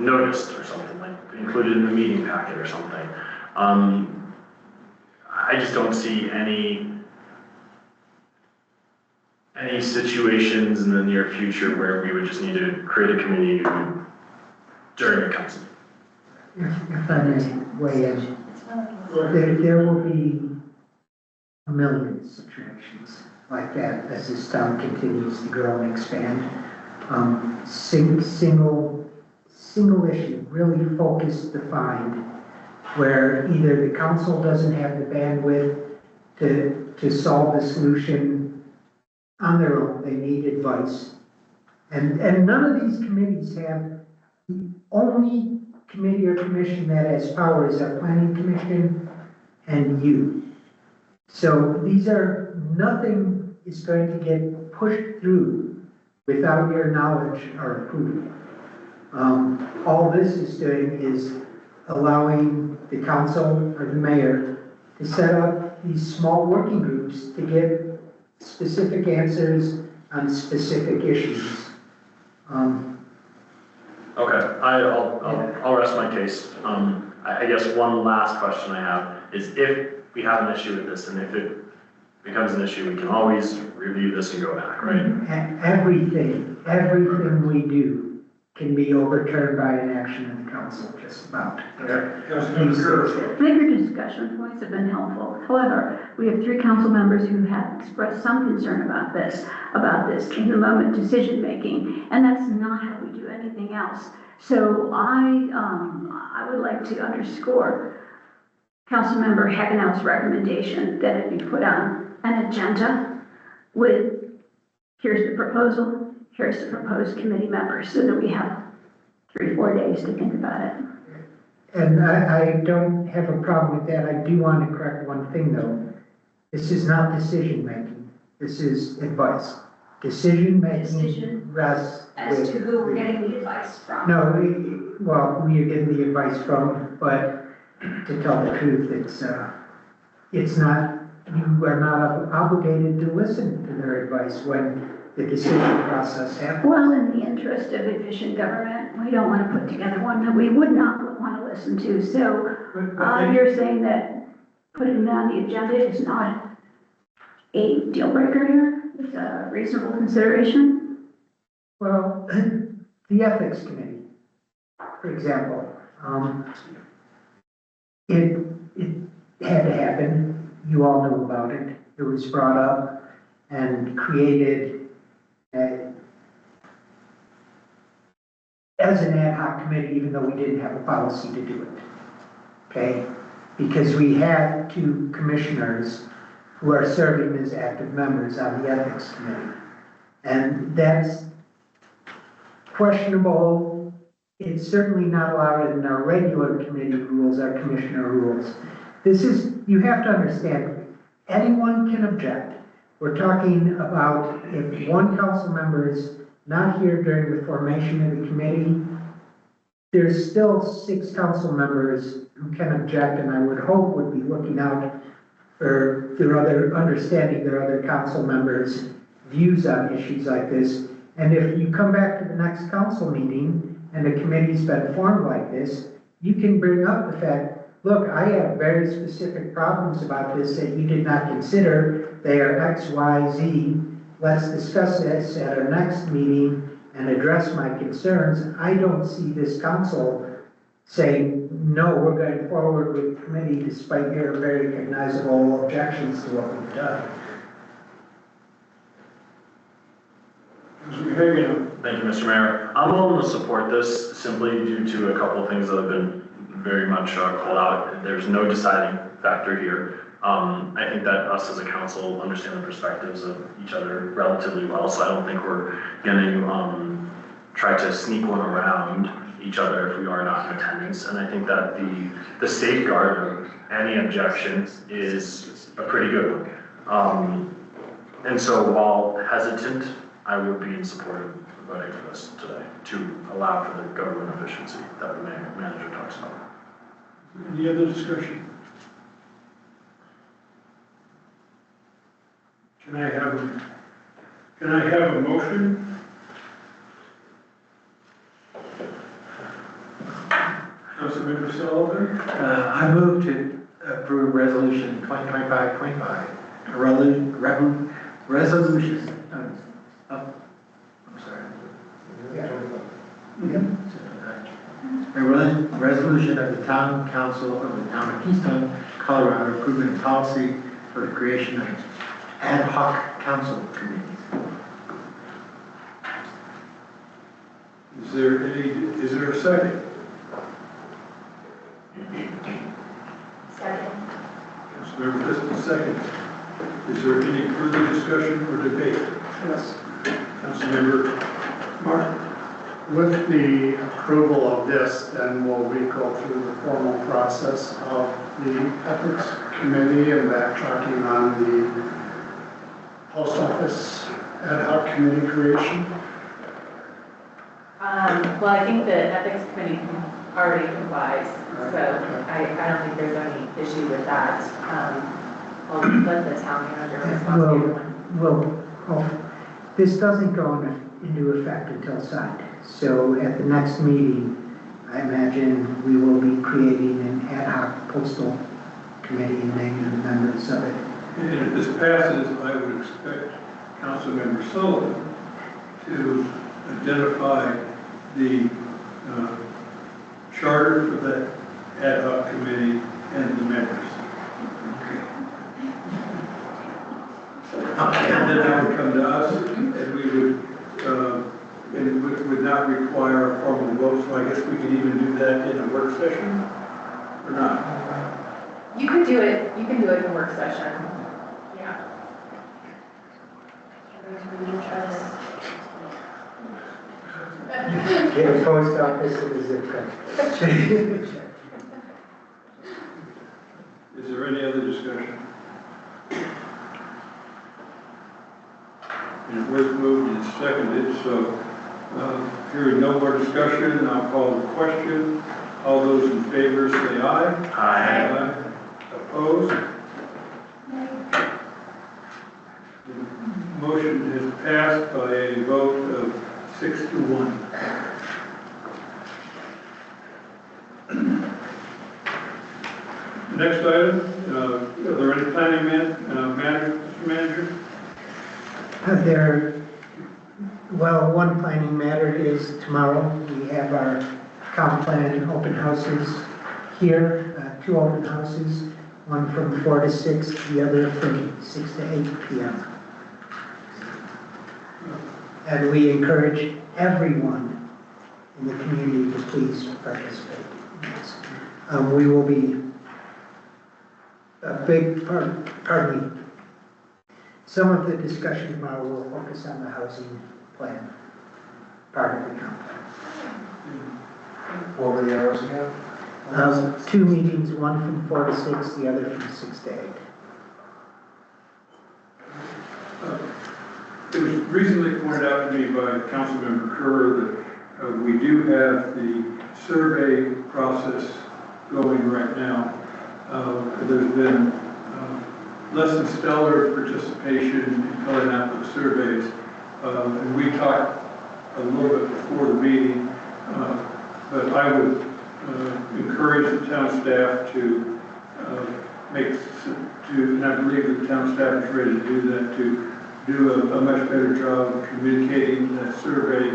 noticed or something, like included in the meeting packet or something. I just don't see any situations in the near future where we would just need to create a committee during a council.
If I may weigh in, there will be a million situations like that as this town continues to grow and expand. Single issue, really focused, defined, where either the council doesn't have the bandwidth to solve the solution on their own, they need advice. And none of these committees have, the only committee or commission that has power is our planning commission and you. So nothing is going to get pushed through without your knowledge or approval. All this is doing is allowing the council or the mayor to set up these small working groups to get specific answers on specific issues.
Okay, I'll rest my case. I guess one last question I have is if we have an issue with this and if it becomes an issue, we can always review this and go back, right?
Everything we do can be overturned by an action of the council, just about.
Councilmember Kerr.
I think your discussion points have been helpful. However, we have 3 council members who have expressed some concern about this in the moment decision-making, and that's not how we do anything else. So I would like to underscore Councilmember Hagenau's recommendation that it be put on an agenda with, here's the proposal, here's the proposed committee members, so that we have 3-4 days to think about it.
And I don't have a problem with that. I do want to correct one thing, though. This is not decision-making. This is advice. Decision-making rests
As
with...
to who we're getting the advice from.
No, well, we are getting the advice from, but to tell the truth, it's not, you are not obligated to listen to their advice when the decision process happens.
Well, in the interest of efficient government, we don't want to put together one that we would not want to listen to. So you're saying that putting it on the agenda is not a deal breaker here? It's a reasonable consideration?
Well, the Ethics Committee, for example, it had to happen. You all know about it. It was brought up and created as an ad hoc committee, even though we didn't have a policy to do it, okay? Because we had 2 commissioners who are serving as active members on the Ethics Committee. And that's questionable. It's certainly not allowed in our regular committee rules, our commissioner rules. You have to understand, anyone can object. We're talking about if one council member is not here during the formation of the committee, there's still 6 council members who can object, and I would hope would be looking out for understanding their other council members' views on issues like this. And if you come back to the next council meeting and the committee's been formed like this, you can bring up the fact, look, I have very specific problems about this that you did not consider. They are X, Y, Z. Let's discuss this at our next meeting and address my concerns. I don't see this council saying, no, we're going forward with committee despite your very recognizable objections to what we've done.
Thank you, Mr. Mayor. I'm willing to support this simply due to a couple of things that have been very much called out. There's no deciding factor here. I think that us as a council understand the perspectives of each other relatively well, so I don't think we're going to try to sneak one around each other if we are not in attendance. And I think that the safeguard of any objections is a pretty good one. And so while hesitant, I would be in support of voting for this today to allow for the government efficiency that the manager talks about.
Any other discussion? Can I have a motion? Councilmember Sullivan?
I move to approve resolution 2025-25, a resolution. I'm sorry. A resolution of the Town Council of the Town of Keystone, Colorado, approving a policy for the creation of ad hoc council committees.
Is there a second?
Second.
Councilmember Driscoll, second. Is there any further discussion or debate?
Yes.
Councilmember Martin?
With the approval of this, then will we go through the formal process of the Ethics Committee and backtracking on the Post Office ad hoc committee creation?
Well, I think the ethics committee already complies, so I don't think there's any issue with that. I'll let the town manager respond to you.
This doesn't go into effect until signed. So at the next meeting, I imagine we will be creating an ad hoc postal committee and naming the members of it.
And if this passes, I would expect Councilmember Sullivan to identify the charter for that ad hoc committee and the members. And then that would come to us, and we would, and it would not require a formal vote, so I guess we could even do that in a work session, or not?
You can do it in a work session. Yeah.
Get a post office and a zip code.
Is there any other discussion? And it was moved and seconded, so hearing no more discussion, I'll call the question. All those in favor say aye.
Aye.
Opposed? The motion is passed by a vote of 6-1. Next item, are there any planning matters, Mr. Manager?
One planning matter is tomorrow. We have our comp plan open houses here, 2 open houses, one from 4 to 6, the other from 6 to 8 p.m. And we encourage everyone in the community to please participate. We will be a big part, some of the discussion tomorrow will focus on the housing plan, part of the comp plan.
What were the hours again?
2 meetings, one from 4 to 6, the other from 6 to 8.
It was recently pointed out to me by Councilmember Kerr that we do have the survey process going right now. There's been less than stellar participation in filling out the surveys. And we talked a little bit before the meeting, but I would encourage the town staff to and I believe the town staff is ready to do that, to do a much better job of communicating that survey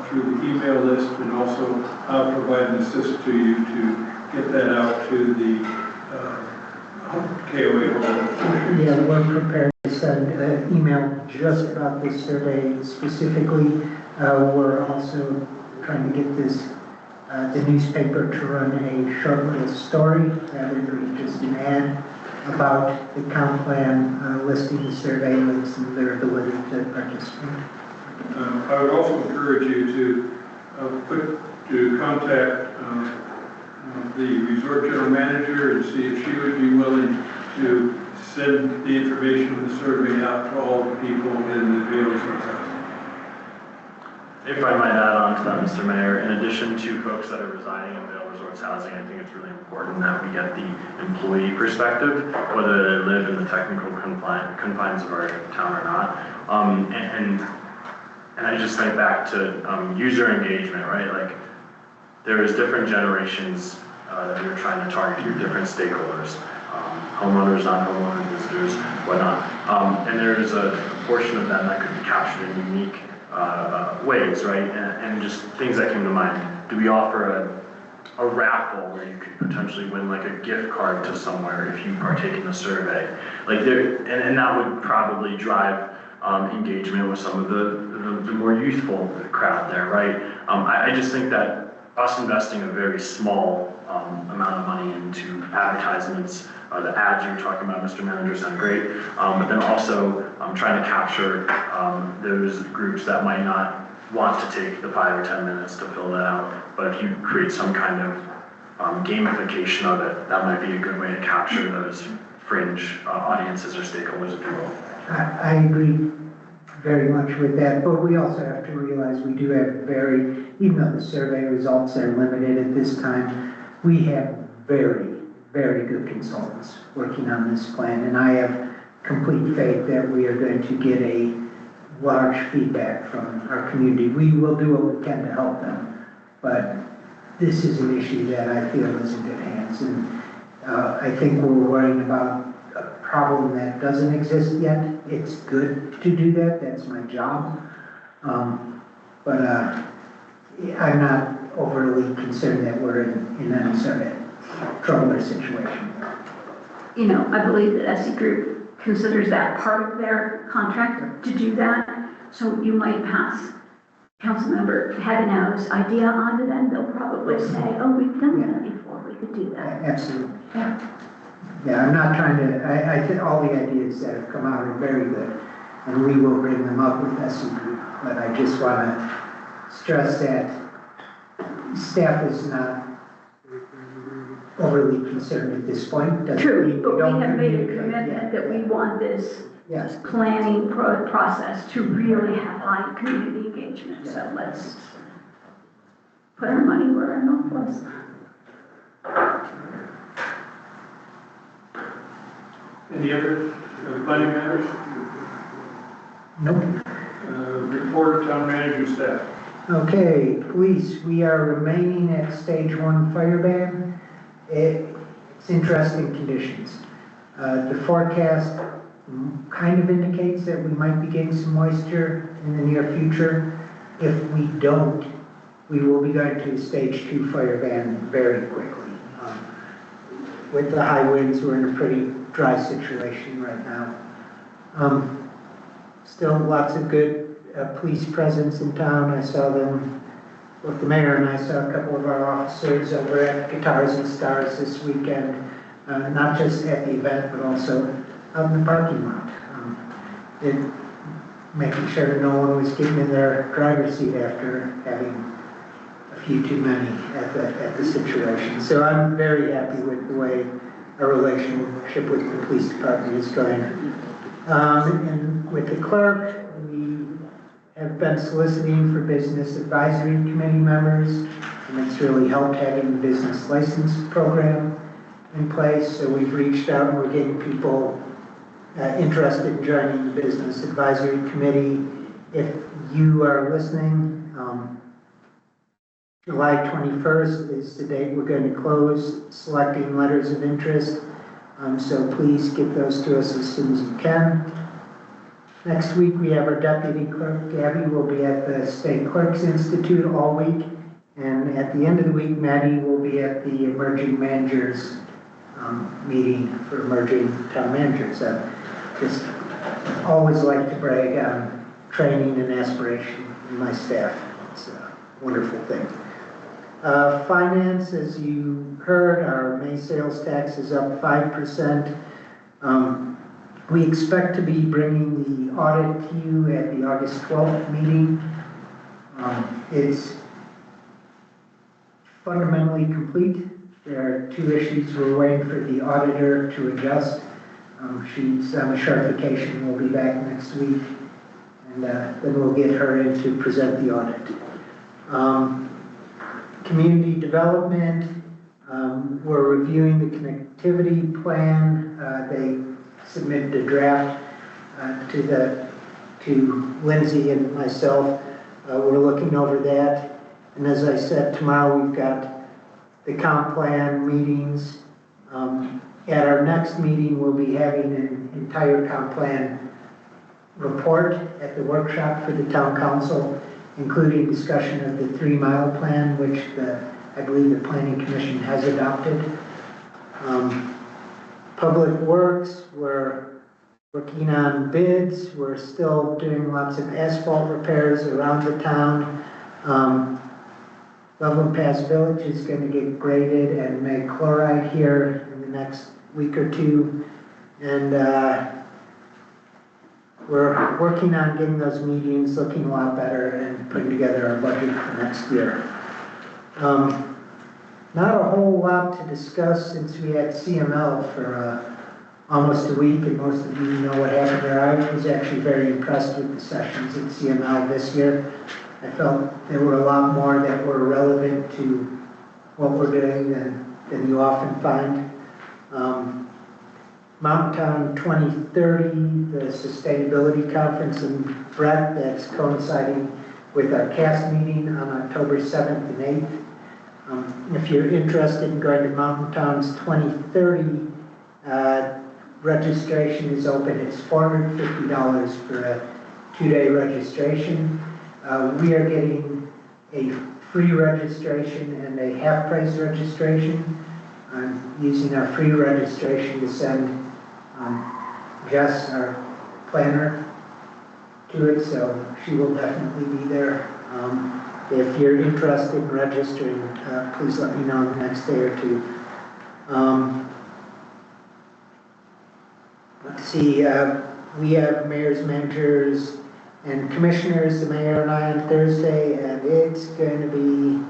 through the email list, and also I'll provide an assist to you to get that out to the KOA.
Yeah, we're prepared to send an email just about this survey specifically. We're also trying to get the newspaper to run a short little story rather than just an ad about the comp plan, listing the survey links and their ability to participate.
I would also encourage you to contact the resort general manager and see if she would be willing to send the information of the survey out to all the people in the Vail Resort House.
If I might add on to that, Mr. Mayor, in addition to folks that are residing in Vail Resorts housing, I think it's really important that we get the employee perspective, whether they live in the technical confines of our town or not. And I just think back to user engagement, right? Like, there is different generations that you're trying to target, your different stakeholders, homeowners, non-homeowners, visitors, whatnot. And there's a portion of them that could be captured in unique ways, right? And just things that came to mind. Do we offer a raffle where you could potentially win like a gift card to somewhere if you partake in the survey? Like and that would probably drive engagement with some of the more youthful crowd there, right? I just think that us investing a very small amount of money into advertisements, the ads you were talking about, Mr. Manager, sound great, but then also trying to capture those groups that might not want to take the 5 or 10 minutes to fill that out, but if you create some kind of gamification of it, that might be a good way to capture those fringe audiences or stakeholders, if you will.
I agree very much with that, but we also have to realize we do have very even though the survey results are limited at this time, we have very, very good consultants working on this plan, and I have complete faith that we are going to get a large feedback from our community. We will do what we can to help them, but this is an issue that I feel is in good hands, and I think we're worrying about a problem that doesn't exist yet. It's good to do that, that's my job, but I'm not overly concerned that we're in any sort of trouble or situation.
You know, I believe that SE Group considers that part of their contract to do that. So you might pass Councilmember Hagenau's idea on to them. They'll probably say, oh, we've done that before, we could do that.
Absolutely.
Yeah.
Yeah, I'm not trying to, I think all the ideas that have come out are very good, and we will bring them up with SE Group, but I just want to stress that staff is not overly concerned at this point. Doesn't
True,
mean
but we
don't
have made a
communicate.
commitment that we want this
Yes.
planning process to really have high community engagement. So let's put our money where our mouth was.
Any other planning matters?
Nope.
Report of town manager staff.
Okay, police, we are remaining at stage 1 fire ban. It's interesting conditions. The forecast kind of indicates that we might be getting some moisture in the near future. If we don't, we will be going to stage 2 fire ban very quickly. With the high winds, we're in a pretty dry situation right now. Still lots of good police presence in town. I saw them, both the mayor and I saw a couple of our officers over at Guitars and Stars this weekend, not just at the event, but also out in the parking lot. Making sure no one was getting in their driver's seat after having a few too many at the situation. So I'm very happy with the way our relationship with the police department is going. And with the clerk, we have been soliciting for business advisory committee members, and it's really helped having the business license program in place. So we've reached out and we're getting people interested in joining the business advisory committee. If you are listening, July 21st is the date we're going to close selecting letters of interest. So please get those to us as soon as you can. Next week we have our deputy clerk, Gabby, will be at the State Clerks Institute all week. And at the end of the week, Maddie will be at the Emerging Managers meeting for emerging town managers. Just always like to brag on training and aspiration in my staff. It's a wonderful thing. Finance, as you heard, our May sales tax is up 5%. We expect to be bringing the audit to you at the August 12th meeting. It's fundamentally complete. There are 2 issues we're waiting for the auditor to adjust. She's on a short vacation, will be back next week, and then we'll get her in to present the audit. Community development, we're reviewing the connectivity plan. They submitted a draft to Lindsay and myself. We're looking over that, and as I said, tomorrow we've got the comp plan meetings. At our next meeting, we'll be having an entire comp plan report at the workshop for the town council, including discussion of the 3-mile plan, which I believe the Planning Commission has adopted. Public Works, we're working on bids. We're still doing lots of asphalt repairs around the town. Loveland Pass Village is going to get graded and make chloride here in the next week or 2. And we're working on getting those meetings looking a lot better and putting together our budget for next year. Not a whole lot to discuss since we had CML for almost a week, and most of you know what happened there. I was actually very impressed with the sessions at CML this year. I felt there were a lot more that were relevant to what we're doing than you often find. Mountain Town 2030, the Sustainability Conference in Brett, that's coinciding with our CAST meeting on October 7th and 8th. If you're interested in going to Mountain Town's 2030, registration is open. It's $450 for a 2-day registration. We are getting a free registration and a half-price registration. I'm using our free registration to send Jess, our planner, to it, so she will definitely be there. If you're interested in registering, please let me know the next day or two. Let's see, we have mayors, managers, and commissioners, the mayor and I on Thursday, and it's going to be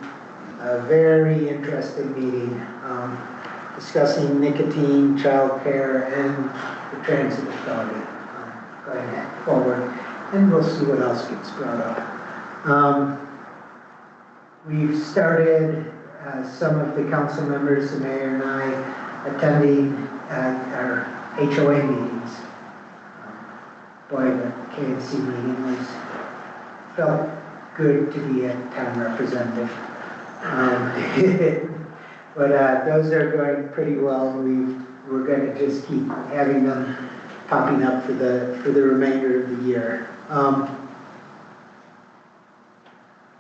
a very interesting meeting, discussing nicotine, childcare, and the transit authority going forward, and we'll see what else gets brought up. We've started, some of the council members, the mayor and I, attending our HOA meetings. Boy, the KNC meeting felt good to be a town representative. But those are going pretty well. We're going to just keep having them popping up for the remainder of the year.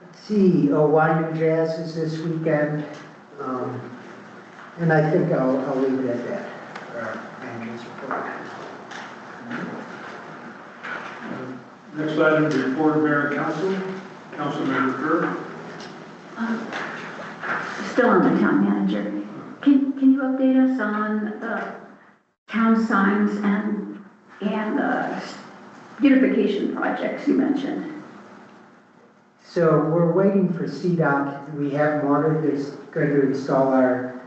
Let's see, Wine and Jazz is this weekend, and I think I'll leave it at that for our manager's report.
Next item, report of mayor and council. Councilmember Kerr.
Still on the town manager. Can you update us on town signs and beautification projects you mentioned?
So we're waiting for CDOT. We have them ordered. They're going to install our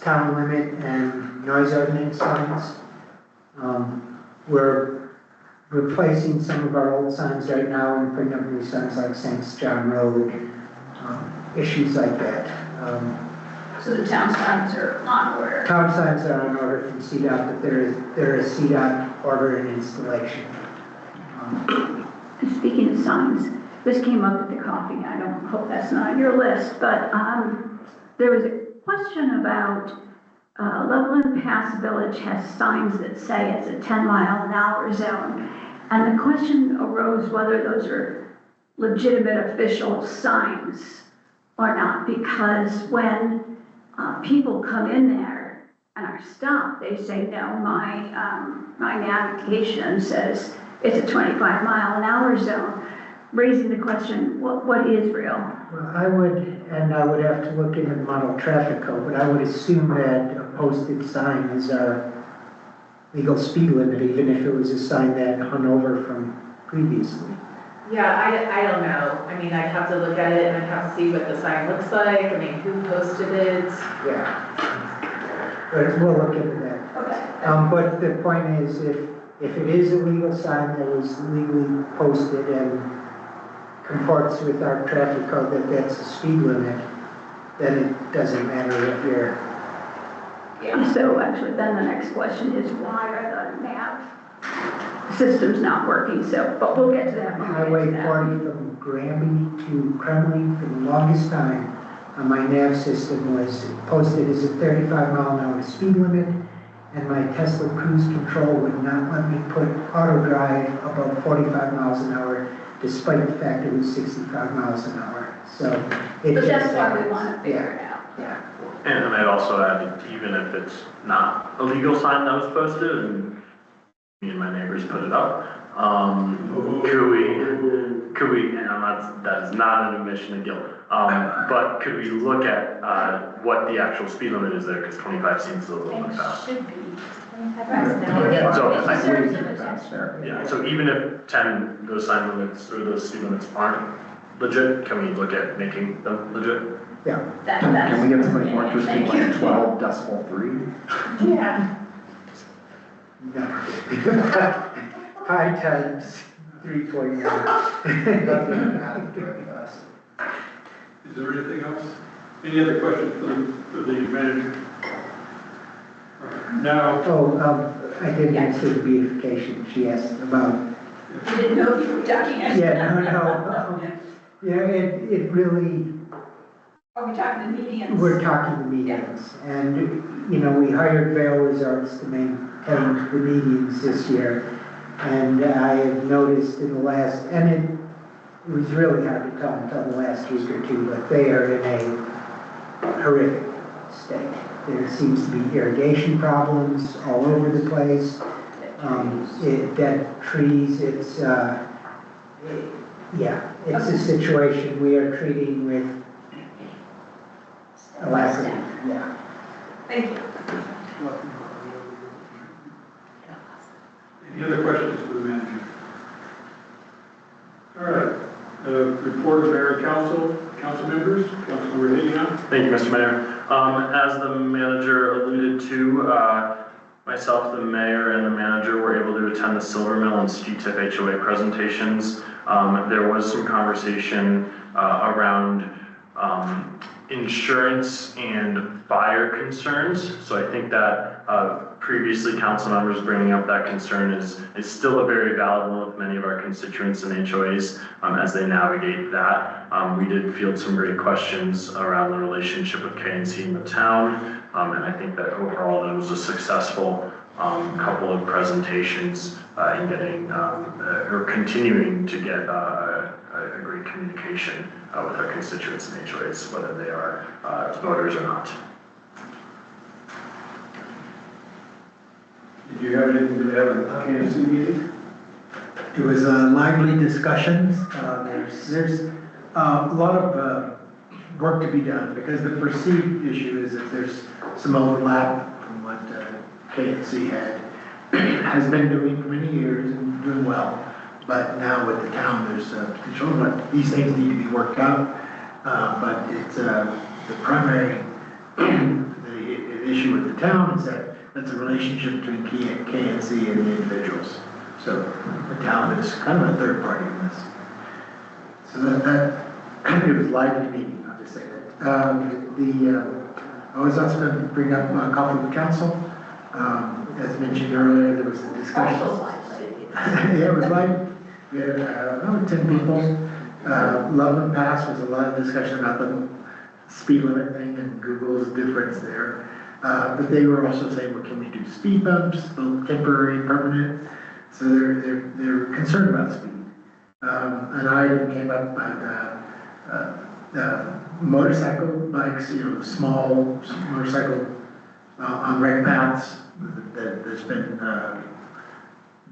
town limit and noise ordinance signs. We're replacing some of our old signs right now and putting up new signs like St. John Road, issues like that.
So the town signs are on order?
Town signs are on order from CDOT, but there is CDOT order and installation.
And speaking of signs, this came up at the coffee. I don't hope that's not on your list, but there was a question about Loveland Pass Village has signs that say it's a 10-mile-an-hour zone. And the question arose whether those are legitimate official signs or not, because when people come in there and are stopped, they say, no, my navigation says it's a 25-mile-an-hour zone, raising the question, what is real?
Well, I would have to look into the model traffic code, but I would assume that a posted sign is our legal speed limit, even if it was a sign that hung over from previously.
Yeah, I don't know. I mean, I'd have to look at it and I'd have to see what the sign looks like. I mean, who posted it?
Yeah. But we'll look into that.
Okay.
But the point is, if it is a legal sign that was legally posted and comports with our traffic code that that's the speed limit, then it doesn't matter if you're...
Yeah. So actually, then the next question is, why are the nav systems not working? So, but we'll get to that.
Highway 40 from Granby to Kremlin for the longest time on my nav system was posted as a 35-mile-an-hour speed limit, and my Tesla cruise control would not let me put auto drive above 45 miles an hour, despite the fact it was 65 miles an hour. So it
But
just
that's why we
happens.
want to figure it out.
Yeah.
And I'd also add, even if it's not a legal sign that was posted, and me and my neighbors put it up, could we, and that is not an admission of guilt, but could we look at what the actual speed limit is there, because 25 seems a little bit fast.
Should be 25 miles an hour.
So,
I believe that's there.
yeah, so even if 10, those sign limits, or those speed limits aren't legit, can we look at making them legit?
Yeah.
Can we get something more interesting
Thank you.
like 12 decimal 3?
Yeah.
No. High times. 3:49.
Nothing happened very fast.
Is there anything else? Any other questions for the manager? Now,
Oh, I didn't answer the beautification she asked about.
I didn't know if you were talking.
Yeah, no. Yeah, it really,
Are we talking the medians?
we're talking the medians. And, you know, we hired Vail Resorts to maintain the medians this year. And I have noticed in the last, and it was really hard to tell until the last week or two, but they are in a horrific state. There seems to be irrigation problems all over the place. Dead trees, it's a situation we are treating with alacrity, yeah.
Thank you.
any other questions for the manager? All right, report of mayor and council members, Councilmember Higgins.
Thank you, Mr. Mayor. As the manager alluded to, myself, the mayor, and the manager were able to attend the Silver Mill and STTIP HOA presentations. There was some conversation around insurance and fire concerns. So I think that previously council members bringing up that concern is still a very valid one with many of our constituents and HOAs as they navigate that. We did field some great questions around the relationship with KNC in the town. And I think that overall it was a successful couple of presentations in getting or continuing to get a great communication with our constituents and HOAs, whether they are voters or not.
Did you have anything to add on the KNC meeting?
It was lively discussions. There's a lot of work to be done because the perceived issue is that there's some overlap from what KNC has been doing for many years and doing well. But now with the town, there's potential, but these things need to be worked out. But it's the primary the issue with the town is that that's a relationship between KNC and the individuals. So the town is kind of a third party in this. So that it was lively meeting, I'll just say that. I was also going to bring up coffee with council. As mentioned earlier, there was a discussion. Yeah, it was like, we had 10 people. Loveland Pass was a lot of discussion about the speed limit thing and Google's difference there. But they were also saying, well, can we do speed bumps, both temporary and permanent? So they're concerned about speed. An item came up about motorcycle bikes, small motorcycle on rec paths. There's been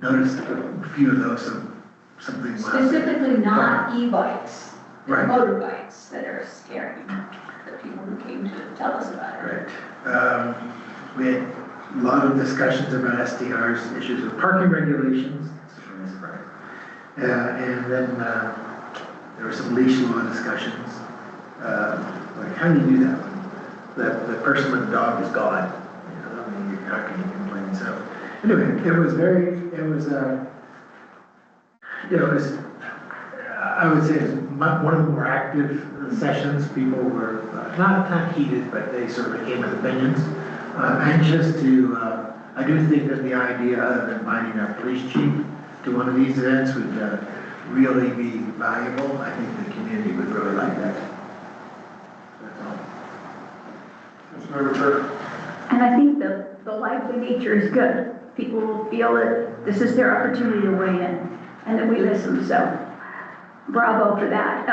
noticed a few of those, something.
Specifically not e-bikes,
Right.
motorbikes that are scary, the people who came to tell us about it.
Right. We had a lot of discussions about SDRs, issues with parking regulations. And then there were some leash law discussions. Like, how do you do that when the person with the dog is gone? How can you complain? So anyway, it was I would say it was one of the more active sessions. People were not heated, but they sort of came with opinions. Anxious to, I do think that the idea of inviting our police chief to one of these events would really be valuable. I think the community would really like that. That's all.
And I think the lively nature is good. People will feel that this is their opportunity to weigh in and that we listen. So bravo for that.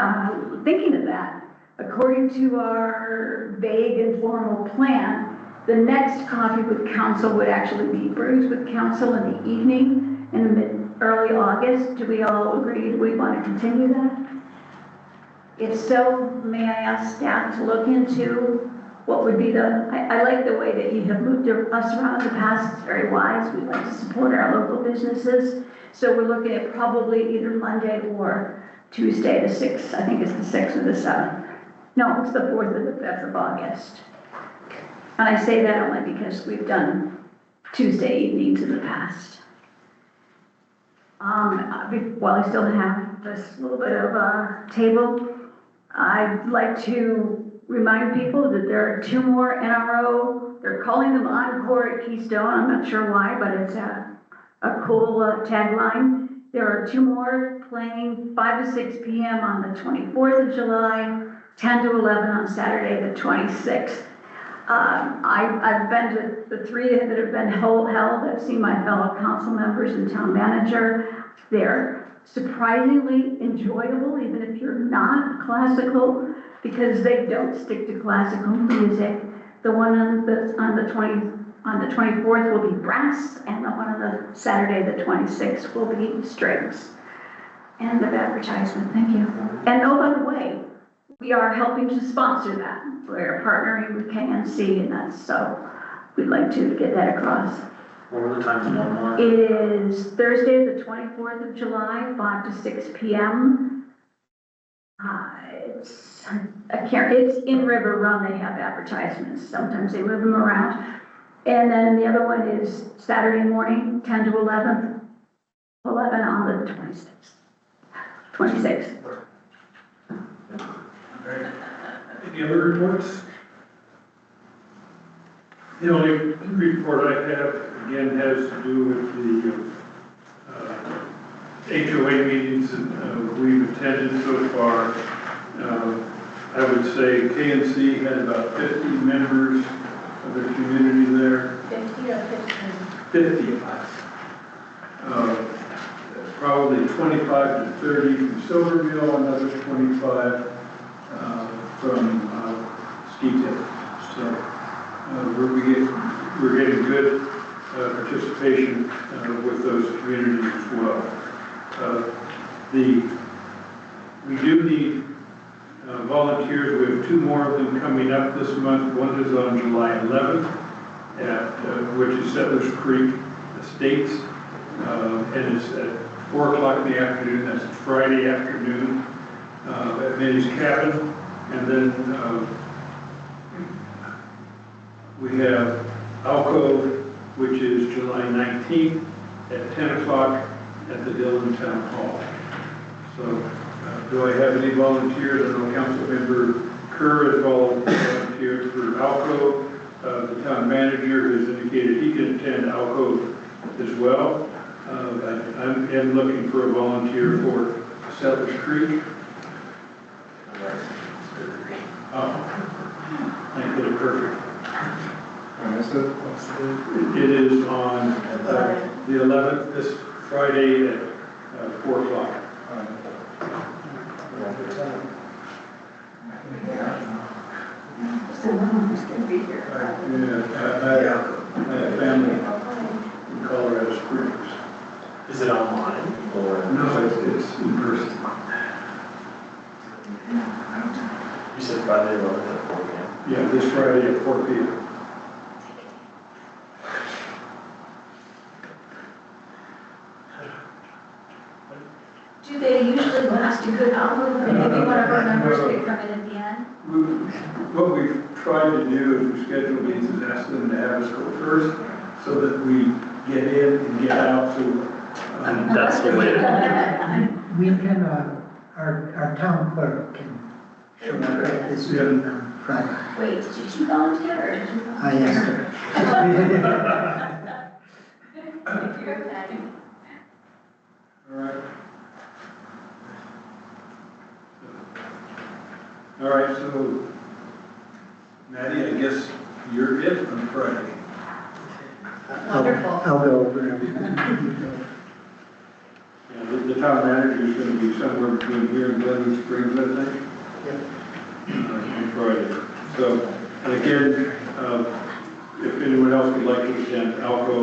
Thinking of that, according to our vague informal plan, the next coffee with council would actually be brews with council in the evening in early August. Do we all agree? Do we want to continue that? If so, may I ask staff to look into what would be I like the way that you have moved us around in the past. It's very wise. We like to support our local businesses. So we're looking at probably either Monday or Tuesday, the 6th. I think it's the 6th or the 7th. No, it's the 4th or the 5th of August. And I say that only because we've done Tuesday evenings in the past. While I still have this little bit of a table, I'd like to remind people that there are 2 more NRO, they're calling them Encore at Keystone, I'm not sure why, but it's a cool tagline. There are 2 more playing 5 to 6 p.m. on the 24th of July, 10 to 11 on Saturday, the 26th. I've been to the 3 that have been held. I've seen my fellow council members and town manager. They're surprisingly enjoyable, even if you're not classical, because they don't stick to classical music. The one on the 24th will be brass, and the one on the Saturday, the 26th, will be strings. End of advertisement, thank you. And oh, by the way, we are helping to sponsor that. We're partnering with KNC, and that's so, we'd like to get that across.
What were the times one more?
It is Thursday, the 24th of July, 5 to 6 p.m. It's in River Run, they have advertisements. Sometimes they move them around. And then the other one is Saturday morning, 10 to 11 on the 26th.
Any other reports? The only report I have, again, has to do with the HOA meetings that we've attended so far. I would say KNC had about 50 members of their community there.
50 or 15?
50. Probably 25 to 30 from Silverville, another 25 from Ski Tip. So we're getting good participation with those communities as well. We do need volunteers. We have 2 more of them coming up this month. One is on July 11th, which is Settlers Creek Estates, and it's at 4 o'clock in the afternoon. That's Friday afternoon at Minnie's Cabin. And then we have Alcove, which is July 19th at 10 o'clock at the Dillon Town Hall. So do I have any volunteers? I know Councilmember Kerr has volunteered for Alcove. The town manager has indicated he can attend Alcove as well. I am looking for a volunteer for Settlers Creek. Oh, thank you, perfect. It is on the 11th, this Friday at 4 o'clock. I have family in Colorado Springs.
Is it online or?
No, it's in person.
You said Friday 11th at 4 p.m.?
Yeah, this Friday at 4 p.m.
Do they usually last a good hour, or maybe one of our members could come in at the end?
What we've tried to do as we schedule meetings is ask them to have us go first so that we get in and get out. So
That's the way
We can, our town clerk can show up at this meeting on Friday.
Wait, did she volunteer or did you?
I asked her.
all right. All right, so Maddie, I guess you're it on Friday.
Wonderful.
I'll go over everything.
Yeah, the town manager is going to be somewhere between here and Glen Springs, I think. On Friday. So, and again, if anyone else would like to attend Alco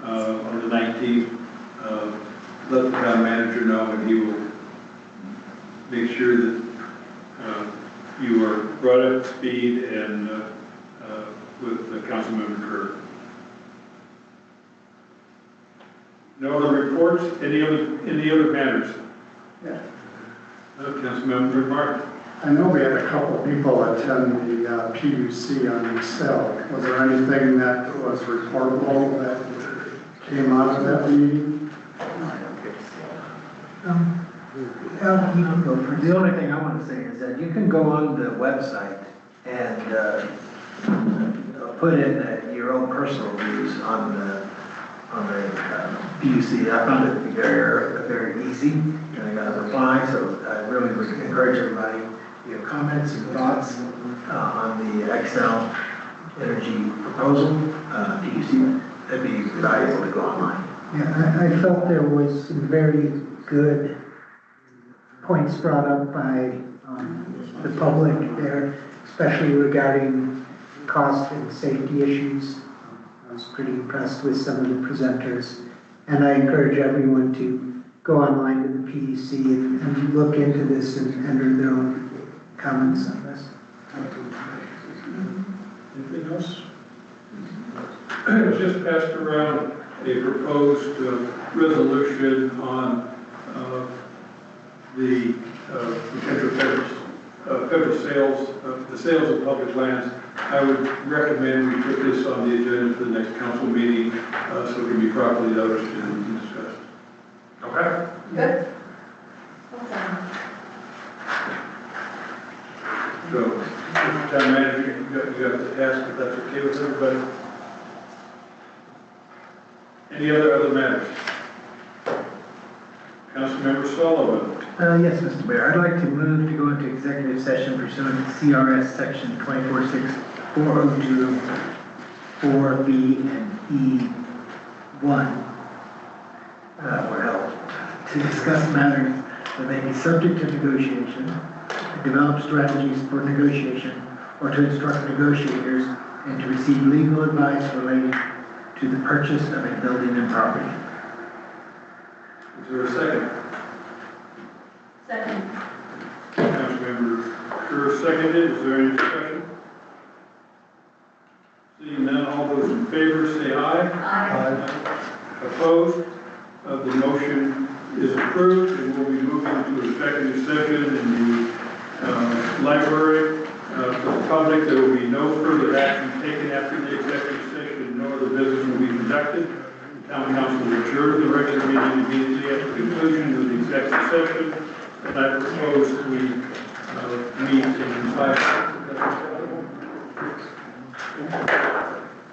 on the 19th, let the town manager know and he will make sure that you are brought up to speed and with the Councilmember Kerr. No other reports? Any other matters?
Yeah.
Councilmember Martin.
I know we had a couple of people attend the PUC on Excel. Was there anything that was reportable that came out of that meeting?
You can go first.
The only thing I want to say is that you can go on the website and put in your own personal views on the PUC. I found it to be very easy, and I got a reply, so I really would encourage everybody, if you have comments and thoughts on the Excel energy proposal, PUC, it'd be valuable to go online.
Yeah, I felt there was some very good points brought up by the public there, especially regarding cost and safety issues. I was pretty impressed with some of the presenters. And I encourage everyone to go online to the PDC and look into this and enter their own comments on this.
Anything else? It was just passed around a proposed resolution on the potential federal sales, the sales of public lands. I would recommend we put this on the agenda for the next council meeting so it can be properly noticed and discussed.
Okay.
Good.
So, Mr. Town Manager, you got the task, if that's okay with everybody. Any other matters? Councilmember Sullivan.
Yes, Mr. Mayor, I'd like to move to go into executive session pursuant to CRS section 246-402, 4B and E1, were held to discuss matters that may be subject to negotiation, to develop strategies for negotiation, or to instruct negotiators, and to receive legal advice relating to the purchase of a building and property.
Is there a second?
Second.
Councilmember Kerr seconded. Is there any discussion? Seeing none, all those in favor say aye.
Aye.
Opposed? The motion is approved, and we'll be moving to executive session in the library. For the public, there will be no further action taken after the executive session, no other business will be conducted. The town council will adjourn the regular meeting immediately after the conclusion of the executive session, and I propose we meet in 5 minutes.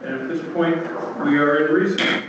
And at this point, we are in recess.